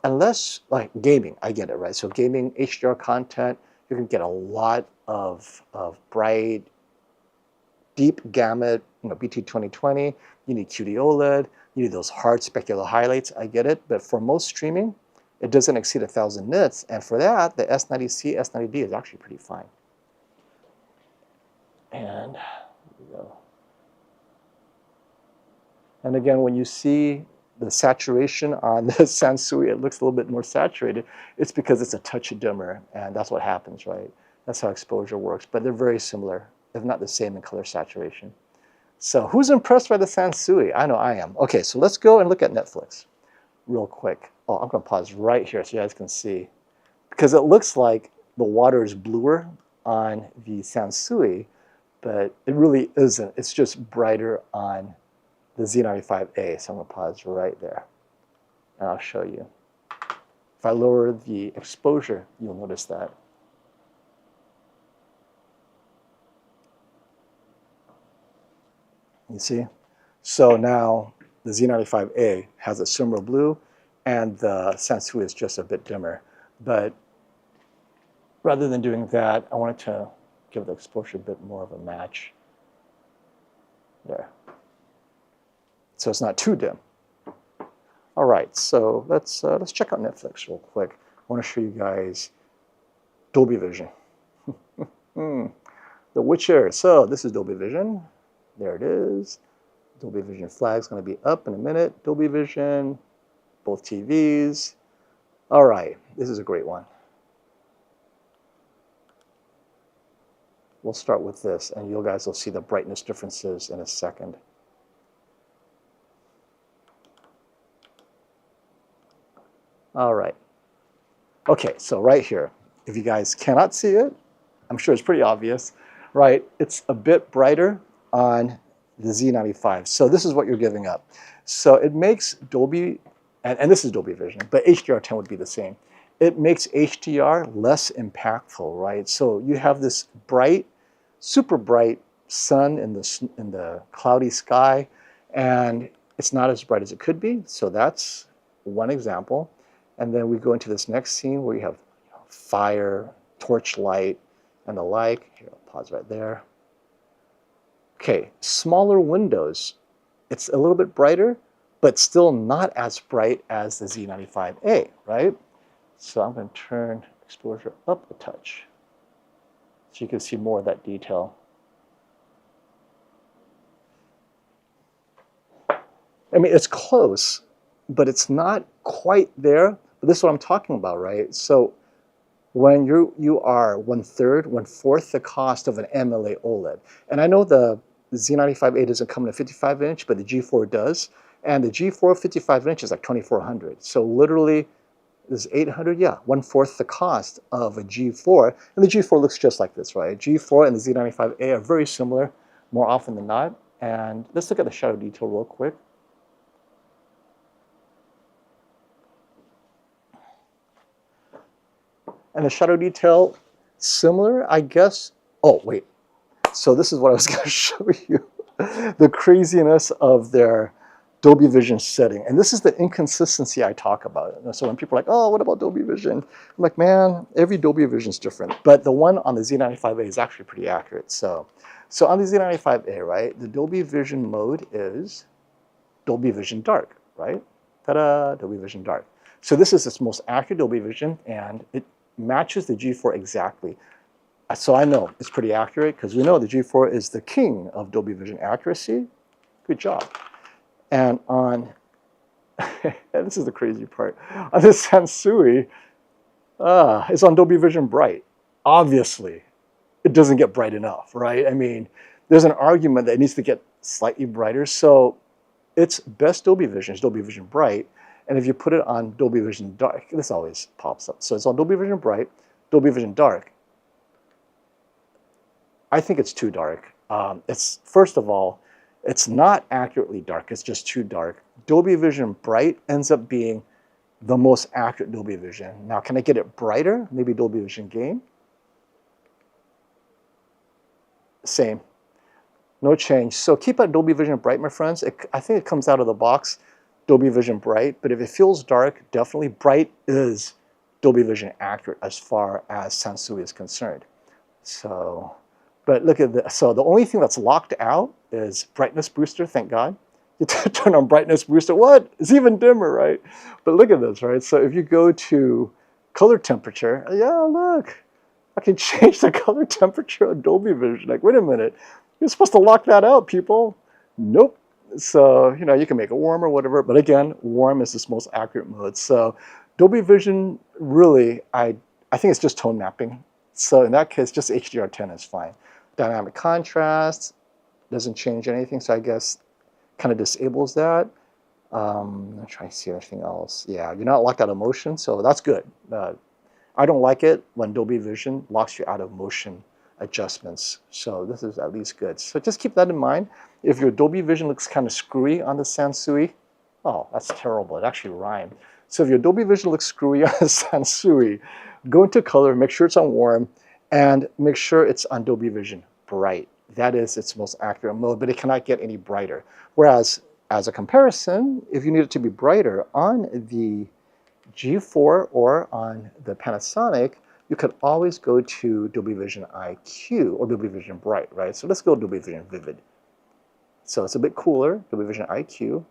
unless, like gaming, I get it, right? So gaming, HDR content, you can get a lot of bright, deep gamut, BT 2020, you need QD OLED, you need those hard specular highlights, I get it, but for most streaming, it doesn't exceed 1,000 nits, and for that, the S90C, S90D is actually pretty fine. And here we go. And again, when you see the saturation on the Sansui, it looks a little bit more saturated. It's because it's a touch dimmer, and that's what happens, right? That's how exposure works, but they're very similar, if not the same in color saturation. So who's impressed by the Sansui? I know I am. Okay, so let's go and look at Netflix real quick. Oh, I'm gonna pause right here so you guys can see, because it looks like the water is bluer on the Sansui, but it really isn't. It's just brighter on the Z95A. So I'm gonna pause right there, and I'll show you. If I lower the exposure, you'll notice that. You see? So now the Z95A has a similar blue, and the Sansui is just a bit dimmer. But rather than doing that, I wanted to give the exposure a bit more of a match. There. So it's not too dim. All right, so let's check out Netflix real quick. I want to show you guys Dolby Vision. The Witcher. So this is Dolby Vision. There it is. Dolby Vision flag's going to be up in a minute. Dolby Vision, both TVs. All right, this is a great one. We'll start with this, and you guys will see the brightness differences in a second. All right. Okay, so right here, if you guys cannot see it, I'm sure it's pretty obvious, right? It's a bit brighter on the Z95. So this is what you're giving up. So it makes Dolby, and this is Dolby Vision, but HDR10 would be the same. It makes HDR less impactful, right? So you have this bright, super bright sun in the cloudy sky, and it's not as bright as it could be. So that's one example. And then we go into this next scene where you have fire, torchlight, and the like. Here, I'll pause right there. Okay, smaller windows. It's a little bit brighter, but still not as bright as the Z95A, right? So I'm going to turn exposure up a touch so you can see more of that detail. I mean, it's close, but it's not quite there. But this is what I'm talking about, right? So when you are 1/3, 1/4 the cost of an MLA OLED. And I know the Z95A doesn't come in a 55-inch, but the G4 does. And the G4 55-inch is like $2,400. So literally, this is $800, yeah, 1/4 the cost of a G4. And the G4 looks just like this, right? G4 and the Z95A are very similar more often than not. And let's look at the shadow detail real quick. And the shadow detail, similar, I guess. Oh, wait. So this is what I was going to show you. The craziness of their Dolby Vision setting. And this is the inconsistency I talk about. So when people are like, oh, what about Dolby Vision? I'm like, man, every Dolby Vision is different. But the one on the Z95A is actually pretty accurate. So on the Z95A, right, the Dolby Vision mode is Dolby Vision Dark, right? Ta-da, Dolby Vision Dark. So this is its most accurate Dolby Vision, and it matches the G4 exactly. So I know it's pretty accurate because we know the G4 is the king of Dolby Vision accuracy. Good job. And on, and this is the crazy part, on this Sansui, it's on Dolby Vision Bright. Obviously, it doesn't get bright enough, right? I mean, there's an argument that it needs to get slightly brighter. So its best Dolby Vision is Dolby Vision Bright. And if you put it on Dolby Vision Dark, this always pops up. So it's on Dolby Vision Bright, Dolby Vision Dark. I think it's too dark. It's, first of all, it's not accurately dark. It's just too dark. Dolby Vision Bright ends up being the most accurate Dolby Vision. Now, can I get it brighter? Maybe Dolby Vision Game. Same. No change. So keep it Dolby Vision Bright, my friends. I think it comes out of the box Dolby Vision Bright, but if it feels dark, definitely Bright is Dolby Vision accurate as far as Sansui is concerned. So, but look at this. So the only thing that's locked out is brightness booster, thank God. You turn on brightness booster, what? It's even dimmer, right? But look at this, right? So if you go to color temperature, yeah, look, I can change the color temperature of Dolby Vision. Like, wait a minute, you're supposed to lock that out, people. Nope. So, you know, you can make it warm or whatever, but again, warm is this most accurate mode. So Dolby Vision, really, I think it's just tone mapping. So in that case, just HDR10 is fine. Dynamic contrast doesn't change anything, so I guess kind of disables that. I'm trying to see anything else. Yeah, you're not locked out of motion, so that's good. I don't like it when Dolby Vision locks you out of motion adjustments. So this is at least good. So just keep that in mind. If your Dolby Vision looks kind of screwy on the Sansui, oh, that's terrible. It actually rhymed. So if your Dolby Vision looks screwy on the Sansui, go into color, make sure it's on warm, and make sure it's on Dolby Vision Bright. That is its most accurate mode, but it cannot get any brighter. Whereas, as a comparison, if you need it to be brighter on the G4 or on the Panasonic, you could always go to Dolby Vision IQ or Dolby Vision Bright, right? So let's go Dolby Vision Vivid. So it's a bit cooler. Dolby Vision IQ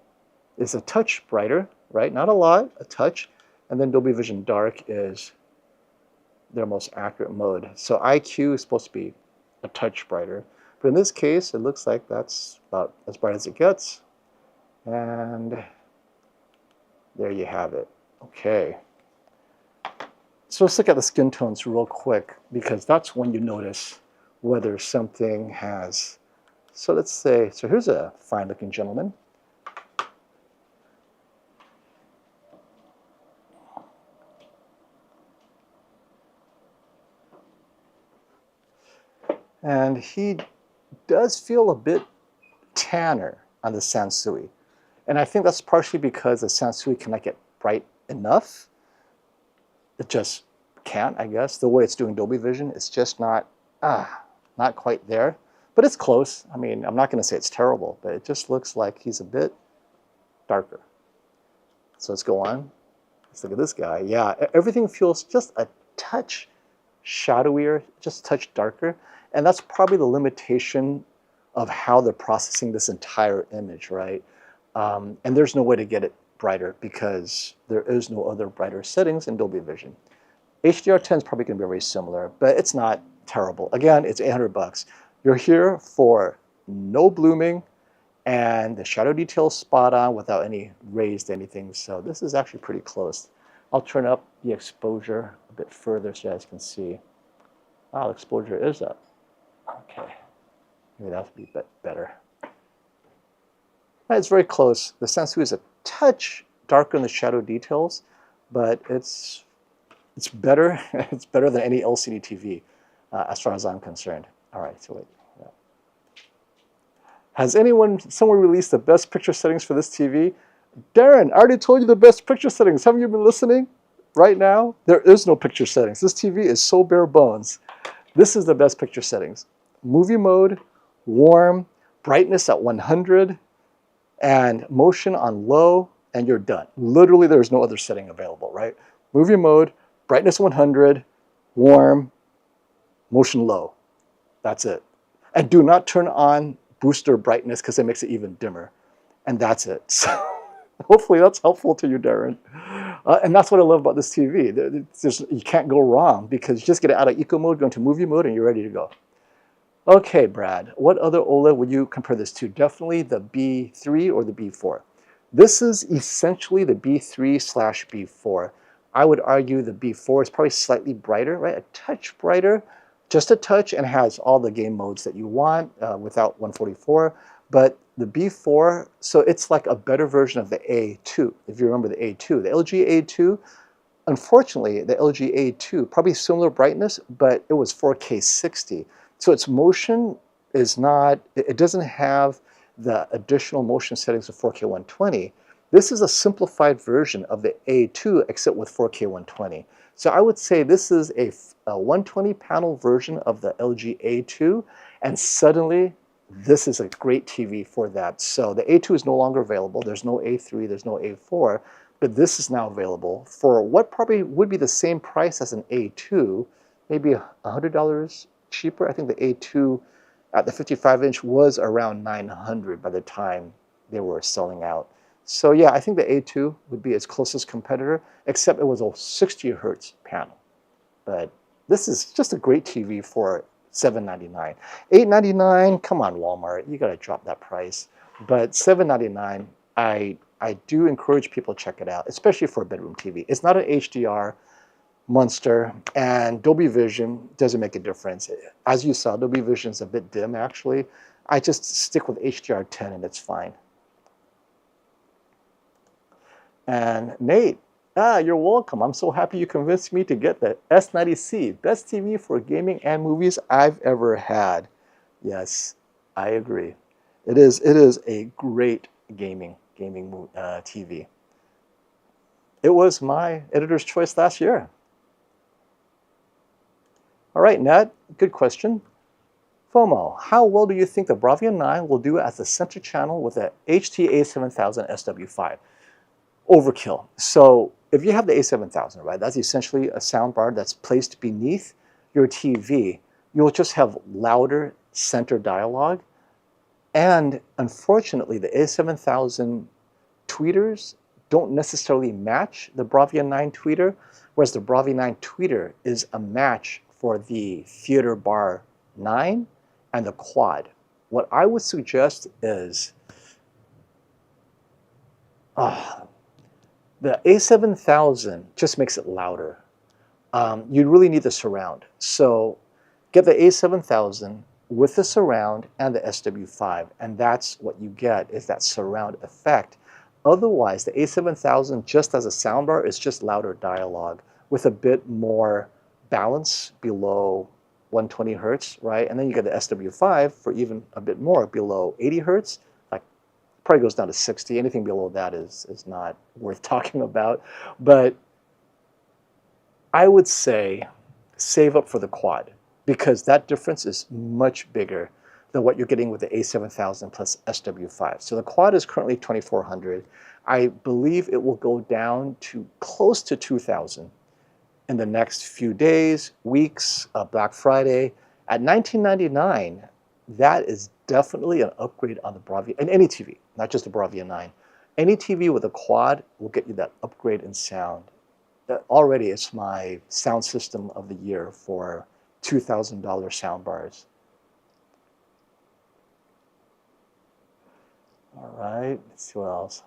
is a touch brighter, right? Not a lot, a touch. And then Dolby Vision Dark is their most accurate mode. So IQ is supposed to be a touch brighter. But in this case, it looks like that's about as bright as it gets. And there you have it. Okay. So let's look at the skin tones real quick, because that's when you notice whether something has. So let's say, so here's a fine looking gentleman. And he does feel a bit tanner on the Sansui. And I think that's partially because the Sansui cannot get bright enough. It just can't, I guess. The way it's doing Dolby Vision, it's just not quite there. But it's close. I mean, I'm not going to say it's terrible, but it just looks like he's a bit darker. So let's go on. Let's look at this guy. Yeah, everything feels just a touch shadowier, just a touch darker. And that's probably the limitation of how they're processing this entire image, right? And there's no way to get it brighter because there is no other brighter settings in Dolby Vision. HDR10 is probably going to be very similar, but it's not terrible. Again, it's $800. You're here for no blooming and the shadow detail spot on without any raised anything. So this is actually pretty close. I'll turn up the exposure a bit further so you guys can see. Wow, the exposure is up. Okay, maybe that would be a bit better. It's very close. The Sansui is a touch darker in the shadow details, but it's better. It's better than any LCD TV, as far as I'm concerned. All right, so wait. Yeah. Has someone released the best picture settings for this TV? Darren, I already told you the best picture settings. Haven't you been listening? Right now, there is no picture settings. This TV is so bare bones. This is the best picture settings. Movie mode, warm, brightness at 100, and motion on low, and you're done. Literally, there's no other setting available, right? Movie mode, brightness 100, warm, motion low. That's it. And do not turn on booster brightness because it makes it even dimmer. And that's it. So hopefully that's helpful to you, Darren. And that's what I love about this TV. You can't go wrong because you just get it out of eco mode, go into movie mode, and you're ready to go. Okay, Brad, what other OLED would you compare this to? Definitely the B3 or the B4. This is essentially the B3/B4. I would argue the B4 is probably slightly brighter, right? A touch brighter, just a touch, and has all the game modes that you want without 144. But the B4, so it's like a better version of the A2, if you remember the A2. The LG A2, unfortunately, the LG A2, probably similar brightness, but it was 4K 60. So its motion is not, it doesn't have the additional motion settings of 4K 120. This is a simplified version of the A2 except with 4K 120. So I would say this is a 120 panel version of the LG A2, and suddenly this is a great TV for that. So the A2 is no longer available. There's no A3, there's no A4, but this is now available for what probably would be the same price as an A2, maybe $100 cheaper. I think the A2 at the 55-inch was around $900 by the time they were selling out. So yeah, I think the A2 would be its closest competitor, except it was a 60 hertz panel. But this is just a great TV for $799. $899, come on Walmart, you gotta drop that price. But $799, I do encourage people to check it out, especially for a bedroom TV. It's not an HDR monster, and Dolby Vision doesn't make a difference. As you saw, Dolby Vision is a bit dim actually. I just stick with HDR10 and it's fine. And Nate, you're welcome. I'm so happy you convinced me to get the S90C, best TV for gaming and movies I've ever had. Yes, I agree. It is a great gaming TV. It was my editor's choice last year. All right, Ned, good question. FOMO, how well do you think the Bravia 9 will do as the center channel with the HTA7000 SW5? Overkill. So if you have the A7000, right, that's essentially a soundbar that's placed beneath your TV. You'll just have louder center dialogue. And unfortunately, the A7000 tweeters don't necessarily match the Bravia 9 tweeter, whereas the Bravia 9 tweeter is a match for the Theater Bar 9 and the Quad. What I would suggest is the A7000 just makes it louder. You really need the surround. So get the A7000 with the surround and the SW5, and that's what you get, is that surround effect. Otherwise, the A7000 just as a soundbar is just louder dialogue with a bit more balance below 120 hertz, right? And then you get the SW5 for even a bit more below 80 hertz. Like, probably goes down to 60. Anything below that is not worth talking about. But I would say save up for the Quad, because that difference is much bigger than what you're getting with the A7000 plus SW5. So the Quad is currently $2,400. I believe it will go down to close to $2,000 in the next few days, weeks, Black Friday. At $1,999, that is definitely an upgrade on the Bravia, and any TV, not just the Bravia 9. Any TV with a Quad will get you that upgrade in sound. Already, it's my sound system of the year for $2,000 soundbars. All right, let's see what else.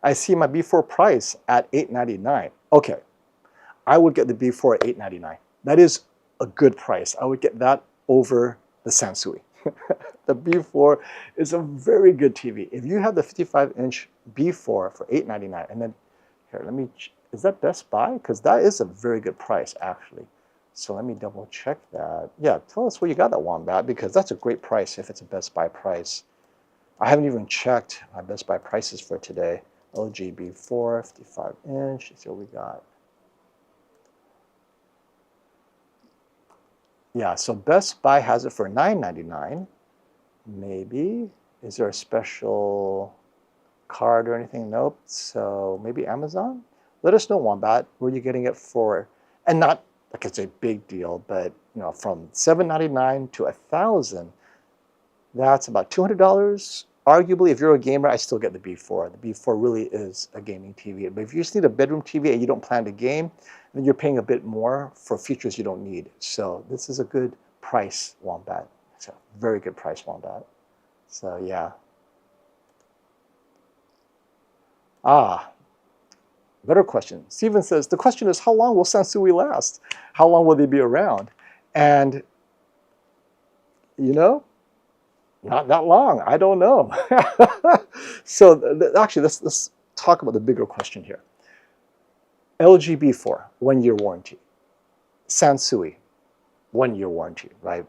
I see my B4 price at $899. Okay, I would get the B4 at $899. That is a good price. I would get that over the Sansui. The B4 is a very good TV. If you have the 55-inch B4 for $899, and then, here, let me, is that Best Buy? Because that is a very good price, actually. So let me double check that. Yeah, tell us where you got that Wombat, because that's a great price if it's a Best Buy price. I haven't even checked my Best Buy prices for today. LG B4, 55-inch, let's see what we got. Yeah, so Best Buy has it for $999. Maybe. Is there a special card or anything? Nope. So maybe Amazon? Let us know, Wombat, where you're getting it for. And not like it's a big deal, but you know, from $799 to $1,000, that's about $200. Arguably, if you're a gamer, I still get the B4. The B4 really is a gaming TV. But if you just need a bedroom TV and you don't plan to game, then you're paying a bit more for features you don't need. So this is a good price, Wombat. It's a very good price, Wombat. So yeah. Better question. Steven says, the question is, how long will Sansui last? How long will they be around? And, you know, not that long. I don't know. So actually, let's talk about the bigger question here. LG B4, 1-year warranty. Sansui, 1-year warranty, right?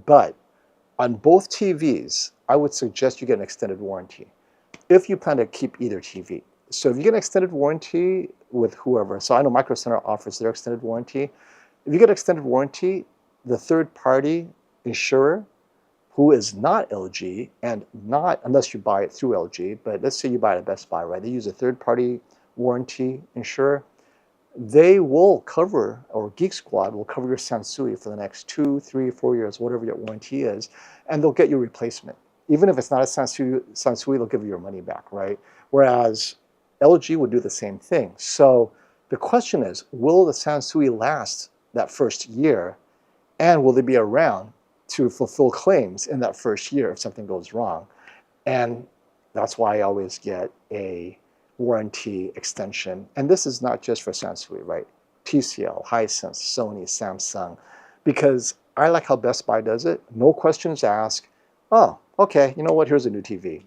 But on both TVs, I would suggest you get an extended warranty if you plan to keep either TV. So if you get an extended warranty with whoever, so I know Micro Center offers their extended warranty. If you get extended warranty, the third-party insurer, who is not LG, and not, unless you buy it through LG, but let's say you buy it at Best Buy, right? They use a third-party warranty insurer. They will cover, or Geek Squad will cover your Sansui for the next 2, 3, 4 years, whatever your warranty is, and they'll get you a replacement. Even if it's not a Sansui, they'll give you your money back, right? Whereas LG would do the same thing. So the question is, will the Sansui last that first year, and will they be around to fulfill claims in that first year if something goes wrong? And that's why I always get a warranty extension. And this is not just for Sansui, right? TCL, Hisense, Sony, Samsung, because I like how Best Buy does it. No questions asked. Oh, okay, you know what? Here's a new TV.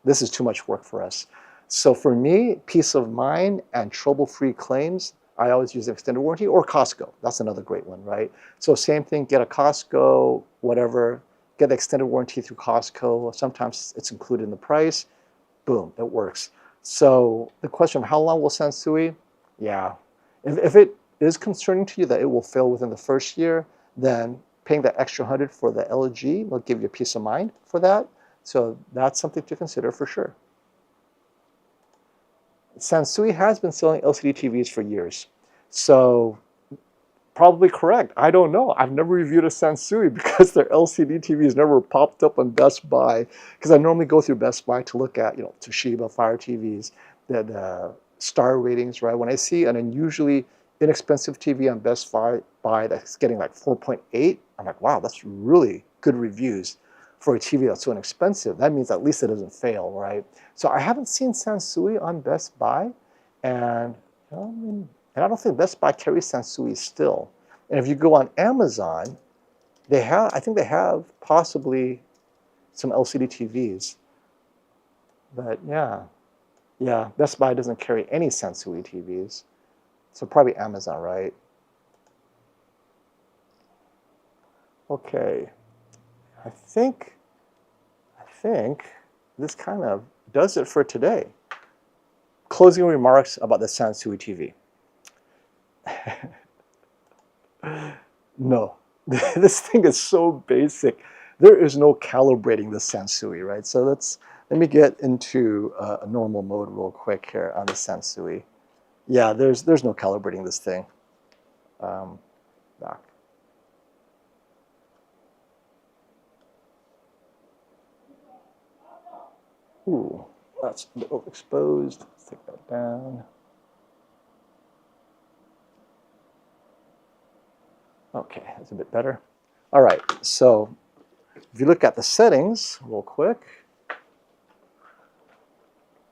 This is too much work for us. So for me, peace of mind and trouble-free claims, I always use an extended warranty, or Costco. That's another great one, right? So same thing, get a Costco, whatever, get the extended warranty through Costco. Sometimes it's included in the price. Boom, it works. So the question of how long will Sansui? Yeah, if it is concerning to you that it will fail within the first year, then paying that extra $100 for the LG will give you peace of mind for that. So that's something to consider for sure. Sansui has been selling LCD TVs for years. So probably correct. I don't know. I've never reviewed a Sansui because their LCD TVs never popped up on Best Buy, because I normally go through Best Buy to look at, Toshiba Fire TVs, the star ratings, right? When I see an unusually inexpensive TV on Best Buy that's getting like 4.8, I'm like, wow, that's really good reviews for a TV that's so inexpensive. That means at least it doesn't fail, right? So I haven't seen Sansui on Best Buy, and and I don't think Best Buy carries Sansui still. And if you go on Amazon, I think they have possibly some LCD TVs. But yeah, Best Buy doesn't carry any Sansui TVs. So probably Amazon, right? Okay, I think this kind of does it for today. Closing remarks about the Sansui TV. No, this thing is so basic. There is no calibrating the Sansui, right? So let me get into a normal mode real quick here on the Sansui. Yeah, there's no calibrating this thing. Back. Ooh, that's a bit overexposed. Let's take that down. Okay, that's a bit better. All right, so if you look at the settings real quick,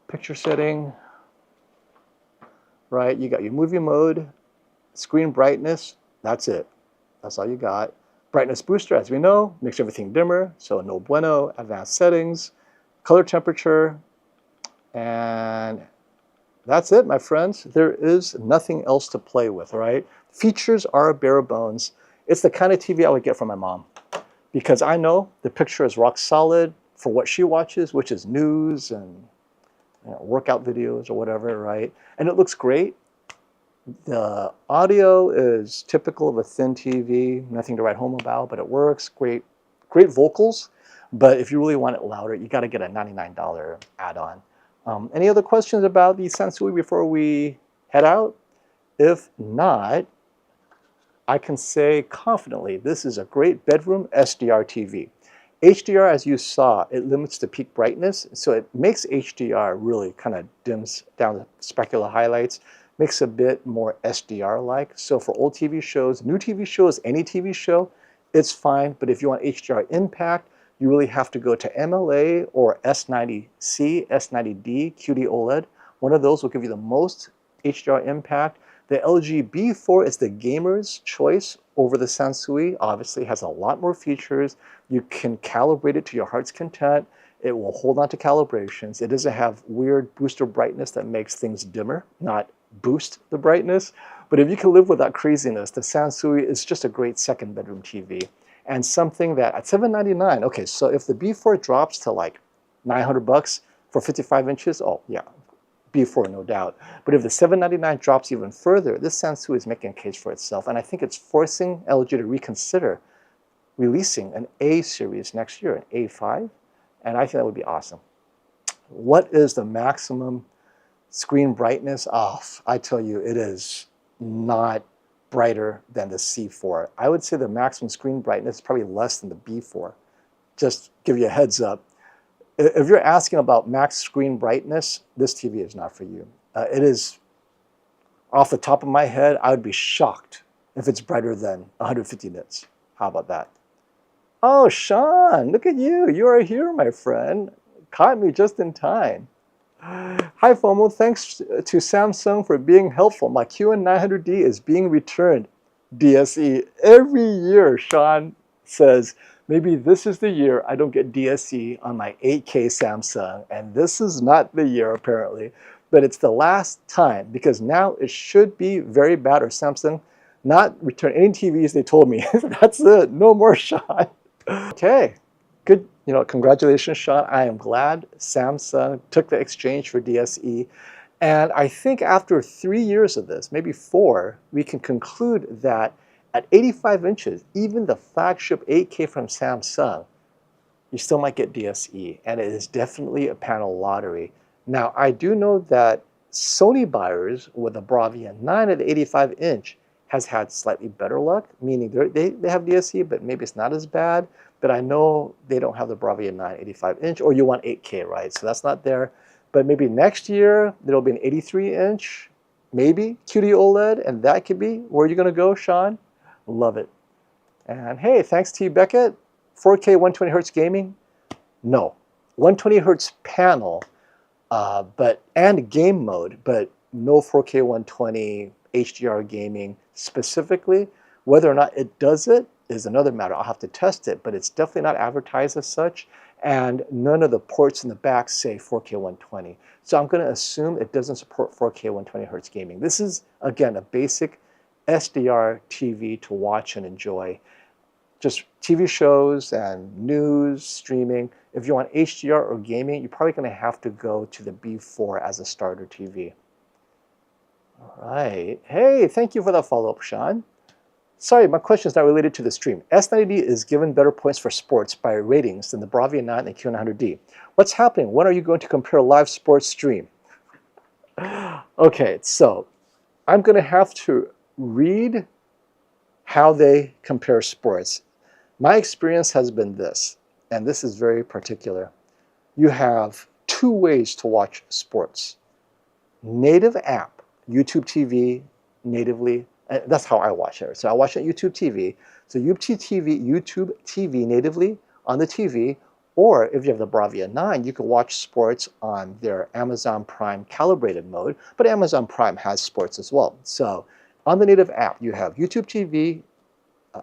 picture setting, right? You got your movie mode, screen brightness, that's it. That's all you got. Brightness booster, as we know, makes everything dimmer, so no bueno. Advanced settings, color temperature, and that's it, my friends. There is nothing else to play with, right? Features are bare bones. It's the kind of TV I would get from my mom, because I know the picture is rock solid for what she watches, which is news and workout videos or whatever, right? And it looks great. The audio is typical of a thin TV, nothing to write home about, but it works. Great vocals. But if you really want it louder, you got to get a $99 add-on. Any other questions about the Sansui before we head out? If not, I can say confidently this is a great bedroom SDR TV. HDR, as you saw, it limits the peak brightness, so it makes HDR really kind of dims down the specular highlights, makes a bit more SDR-like. So for old TV shows, new TV shows, any TV show, it's fine. But if you want HDR impact, you really have to go to MLA or S90C, S90D, QD OLED. One of those will give you the most HDR impact. The LG B4 is the gamer's choice over the Sansui. Obviously, it has a lot more features. You can calibrate it to your heart's content. It will hold on to calibrations. It doesn't have weird booster brightness that makes things dimmer, not boost the brightness. But if you can live with that craziness, the Sansui is just a great second bedroom TV. And something that at $799, okay, so if the B4 drops to like $900 for 55 inches, oh yeah, B4, no doubt. But if the $799 drops even further, this Sansui is making a case for itself. And I think it's forcing LG to reconsider releasing an A series next year, an A5. And I think that would be awesome. What is the maximum screen brightness? Oh, I tell you, it is not brighter than the C4. I would say the maximum screen brightness is probably less than the B4. Just give you a heads up. If you're asking about max screen brightness, this TV is not for you. It is, off the top of my head, I would be shocked if it's brighter than 150 nits. How about that? Oh, Sean, look at you. You are here, my friend. Caught me just in time. Hi, FOMO. Thanks to Samsung for being helpful. My QN900D is being returned. DSE. Every year, Sean says, maybe this is the year I don't get DSE on my 8K Samsung. And this is not the year, apparently. But it's the last time, because now it should be very bad, or Samsung not return any TVs they told me. That's it. No more, Sean. Okay. Good. Congratulations, Sean. I am glad Samsung took the exchange for DSE. And I think after 3 years of this, maybe 4, we can conclude that at 85 inches, even the flagship 8K from Samsung, you still might get DSE. And it is definitely a panel lottery. Now, I do know that Sony buyers with a Bravia 9 at the 85-inch has had slightly better luck, meaning they have DSC, but maybe it's not as bad. But I know they don't have the Bravia 9 85-inch, or you want 8K, right? So that's not there. But maybe next year, there'll be an 83-inch, maybe, QD OLED, and that could be where you're going to go, Sean. Love it. And hey, thanks to you, Beckett. 4K 120 hertz gaming? No. 120 hertz panel, and game mode, but no 4K 120 HDR gaming specifically. Whether or not it does it is another matter. I'll have to test it, but it's definitely not advertised as such. And none of the ports in the back say 4K 120. So I'm going to assume it doesn't support 4K 120 hertz gaming. This is, again, a basic SDR TV to watch and enjoy. Just TV shows and news, streaming. If you want HDR or gaming, you're probably going to have to go to the B4 as a starter TV. All right. Hey, thank you for that follow-up, Sean. Sorry, my question is not related to the stream. S90D is given better points for sports by ratings than the Bravia 9 and Q900D. What's happening? When are you going to compare live sports stream? Okay, so I'm going to have to read how they compare sports. My experience has been this, and this is very particular. You have two ways to watch sports. Native app, YouTube TV, natively. That's how I watch it. So I watch it on YouTube TV. So YouTube TV natively on the TV, or if you have the Bravia 9, you can watch sports on their Amazon Prime calibrated mode, but Amazon Prime has sports as well. So on the native app, you have YouTube TV,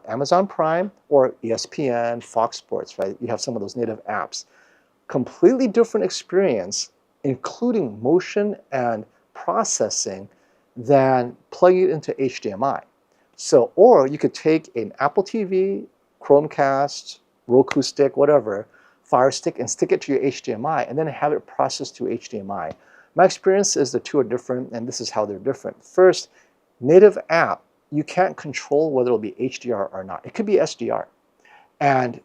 Amazon Prime, or ESPN, Fox Sports, right? You have some of those native apps. Completely different experience, including motion and processing, than plugging it into HDMI. So, or you could take an Apple TV, Chromecast, Roku stick, whatever, Fire Stick, and stick it to your HDMI, and then have it processed through HDMI. My experience is the two are different, and this is how they're different. First, native app, you can't control whether it'll be HDR or not. It could be SDR,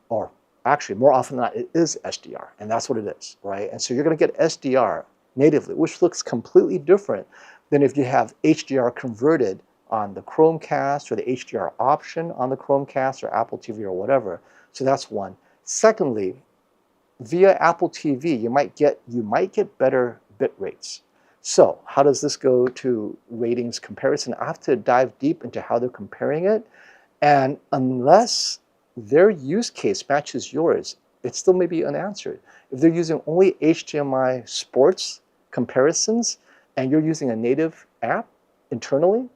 or actually more often than not, it is SDR, and that's what it is, right? And so you're going to get SDR natively, which looks completely different than if you have HDR converted on the Chromecast or the HDR option on the Chromecast or Apple TV or whatever. So that's one. Secondly, via Apple TV, you might get better bit rates. So how does this go to ratings comparison? I have to dive deep into how they're comparing it. And unless their use case matches yours, it still may be unanswered. If they're using only HDMI sports comparisons and you're using a native app internally,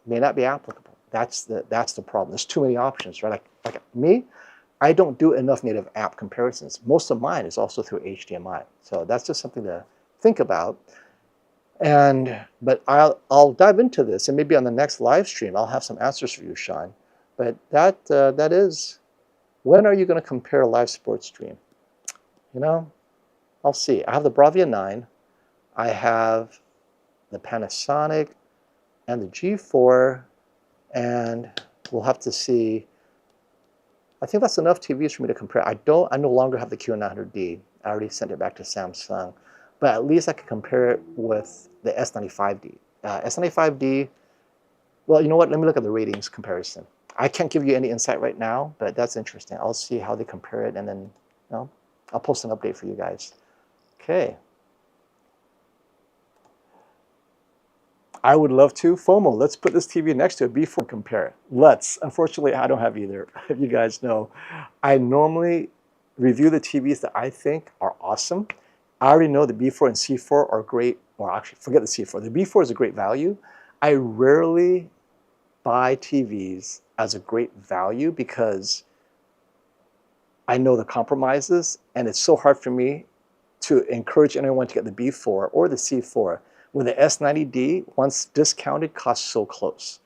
may not be applicable. That's the problem. There's too many options, right? Like me, I don't do enough native app comparisons. Most of mine is also through HDMI. So that's just something to think about. But I'll dive into this, and maybe on the next live stream I'll have some answers for you, Sean. But that is, when are you going to compare a live sports stream? You know, I'll see. I have the Bravia 9, I have the Panasonic and the G4, and we'll have to see. I think that's enough TVs for me to compare. I no longer have the Q900D. I already sent it back to Samsung. But at least I can compare it with the S95D. S95D, well, you know what? Let me look at the ratings comparison. I can't give you any insight right now, but that's interesting. I'll see how they compare it, and then I'll post an update for you guys. Okay. I would love to. FOMO, let's put this TV next to a B4 and compare it. Let's. Unfortunately, I don't have either. If you guys know, I normally review the TVs that I think are awesome. I already know the B4 and C4 are great, or actually, forget the C4. The B4 is a great value. I rarely buy TVs as a great value because I know the compromises, and it's so hard for me to encourage anyone to get the B4 or the C4 when the S90D, once discounted, costs so close.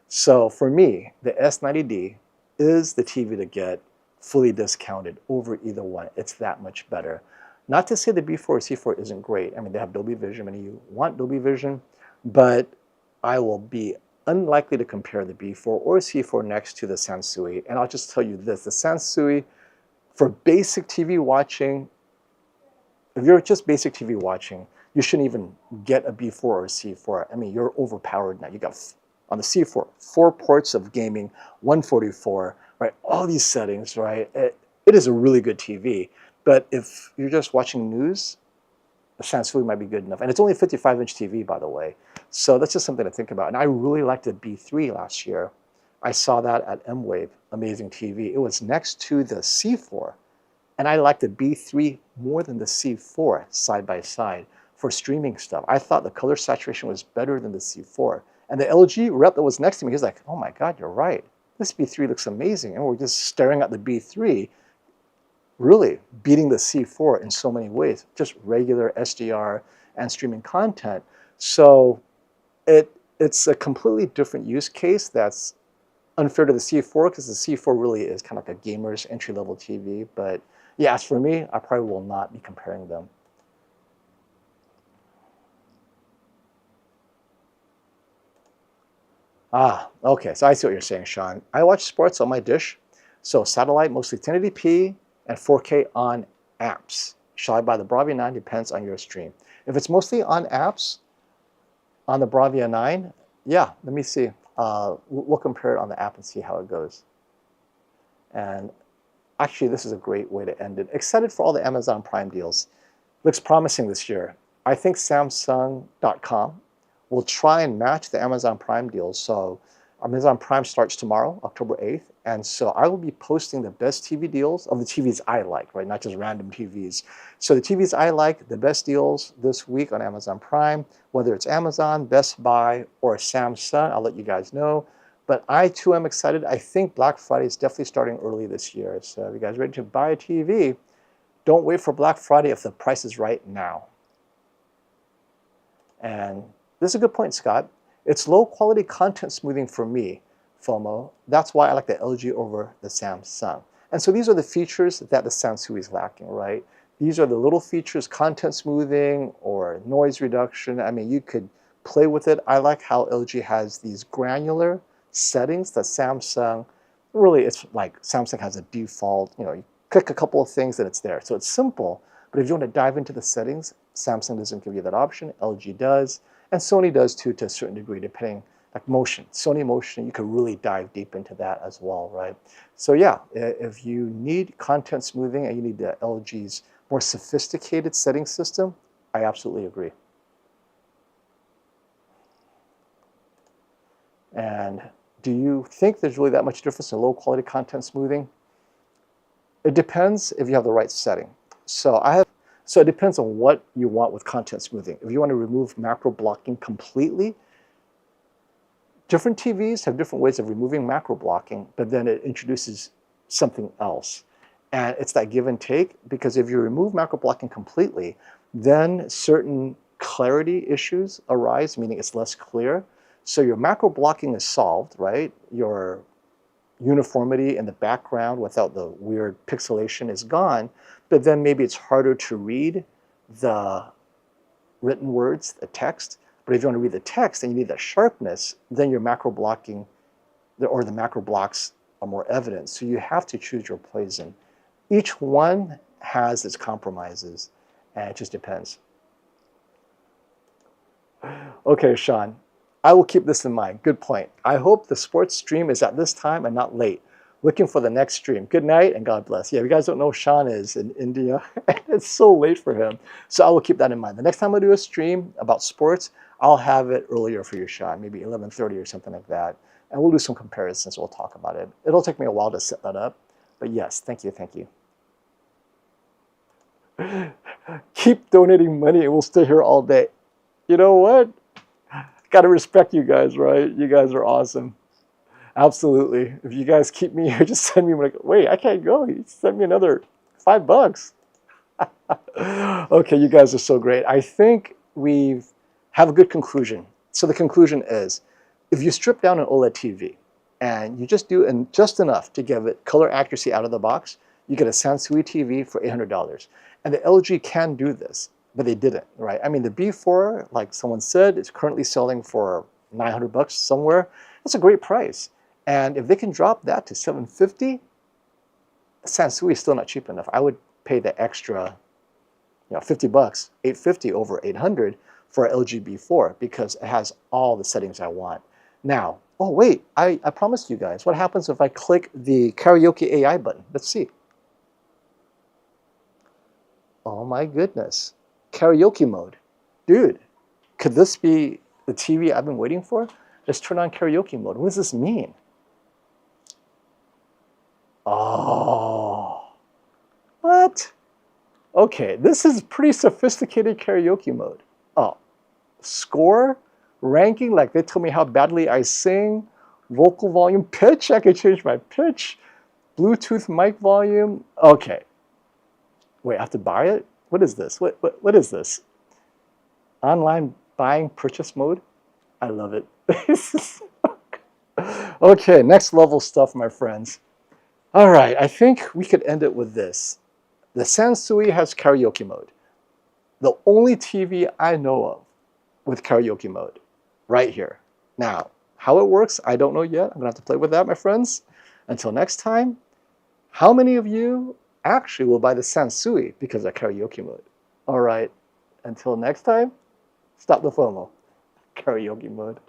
So for me, the S90D is the TV to get fully discounted over either one. It's that much better. Not to say the B4 or C4 isn't great. I mean, they have Dolby Vision, many of you want Dolby Vision, but I will be unlikely to compare the B4 or C4 next to the Sansui. And I'll just tell you this, the Sansui, for basic TV watching, if you're just basic TV watching, you shouldn't even get a B4 or a C4. I mean, you're overpowered now. You got on the C4, 4 ports of gaming, 144, right? All these settings, right? It is a really good TV. But if you're just watching news, the Sansui might be good enough. And it's only a 55-inch TV, by the way. So that's just something to think about. And I really liked the B3 last year. I saw that at M-Wave, amazing TV. It was next to the C4. And I liked the B3 more than the C4 side by side for streaming stuff. I thought the color saturation was better than the C4. And the LG rep that was next to me, he was like, oh my God, you're right. This B3 looks amazing. And we're just staring at the B3, really beating the C4 in so many ways, just regular SDR and streaming content. So it's a completely different use case that's unfair to the C4 because the C4 really is kind of like a gamer's entry-level TV. But yeah, as for me, I probably will not be comparing them. Ah, okay, so I see what you're saying, Sean. I watch sports on my dish, so satellite, mostly 1080p, and 4K on apps. Shall I buy the Bravia 9? Depends on your stream. If it's mostly on apps, on the Bravia 9, yeah, let me see. We'll compare it on the app and see how it goes. And actually, this is a great way to end it. Excited for all the Amazon Prime deals. Looks promising this year. I think Samsung.com will try and match the Amazon Prime deals. So Amazon Prime starts tomorrow, October 8th. And so I will be posting the best TV deals of the TVs I like, right? Not just random TVs. So the TVs I like, the best deals this week on Amazon Prime, whether it's Amazon, Best Buy, or Samsung, I'll let you guys know. But I too am excited. I think Black Friday is definitely starting early this year. So if you guys are ready to buy a TV, don't wait for Black Friday if the price is right now. And this is a good point, Scott. It's low quality content smoothing for me, FOMO. That's why I like the LG over the Samsung. And so these are the features that the Sansui is lacking, right? These are the little features, content smoothing or noise reduction. I mean, you could play with it. I like how LG has these granular settings that Samsung, really it's like Samsung has a default, you click a couple of things and it's there. So it's simple, but if you want to dive into the settings, Samsung doesn't give you that option, LG does. And Sony does too, to a certain degree, depending, like motion. Sony motion, you could really dive deep into that as well, right? So yeah, if you need content smoothing and you need the LG's more sophisticated setting system, I absolutely agree. And do you think there's really that much difference in low quality content smoothing? It depends if you have the right setting. So it depends on what you want with content smoothing. If you want to remove macro blocking completely, different TVs have different ways of removing macro blocking, but then it introduces something else. And it's that give and take, because if you remove macro blocking completely, then certain clarity issues arise, meaning it's less clear. So your macro blocking is solved, right? Your uniformity in the background without the weird pixelation is gone, but then maybe it's harder to read the written words, the text. But if you want to read the text and you need that sharpness, then your macro blocking or the macro blocks are more evident. So you have to choose your poison. Each one has its compromises, and it just depends. Okay, Sean, I will keep this in mind. Good point. I hope the sports stream is at this time and not late. Looking for the next stream. Good night and God bless. Yeah, if you guys don't know, Sean is in India. It's so late for him. So I will keep that in mind. The next time I do a stream about sports, I'll have it earlier for you, Sean, maybe 11:30 or something like that. And we'll do some comparisons. We'll talk about it. It'll take me a while to set that up. But yes, thank you, thank you. Keep donating money and we'll stay here all day. You know what? Gotta respect you guys, right? You guys are awesome. Absolutely. If you guys keep me here, just send me like, wait, I can't go. You send me another $5. Okay, you guys are so great. I think we have a good conclusion. So the conclusion is, if you strip down an OLED TV and you just do just enough to give it color accuracy out of the box, you get a Sansui TV for $800. And the LG can do this, but they didn't, right? I mean, the B4, like someone said, is currently selling for $900 somewhere. That's a great price. And if they can drop that to $750, Sansui is still not cheap enough. I would pay the extra $50, 850 over 800 for a LGB4 because it has all the settings I want. Now, oh wait, I promised you guys, what happens if I click the Karaoke AI button? Let's see. Oh my goodness, karaoke mode. Dude, could this be the TV I've been waiting for? Let's turn on karaoke mode. What does this mean? Oh, what? Okay, this is pretty sophisticated karaoke mode. Oh, score, ranking, like they told me how badly I sing, vocal volume, pitch, I can change my pitch, Bluetooth mic volume. Okay. Wait, I have to buy it? What is this? What is this? Online buying purchase mode? I love it. Okay, next level stuff, my friends. All right, I think we could end it with this. The Sansui has karaoke mode. The only TV I know of with karaoke mode, right here. Now, how it works, I don't know yet. I'm gonna have to play with that, my friends. Until next time, how many of you actually will buy the Sansui because of karaoke mode? All right, until next time, stop the FOMO. Karaoke mode.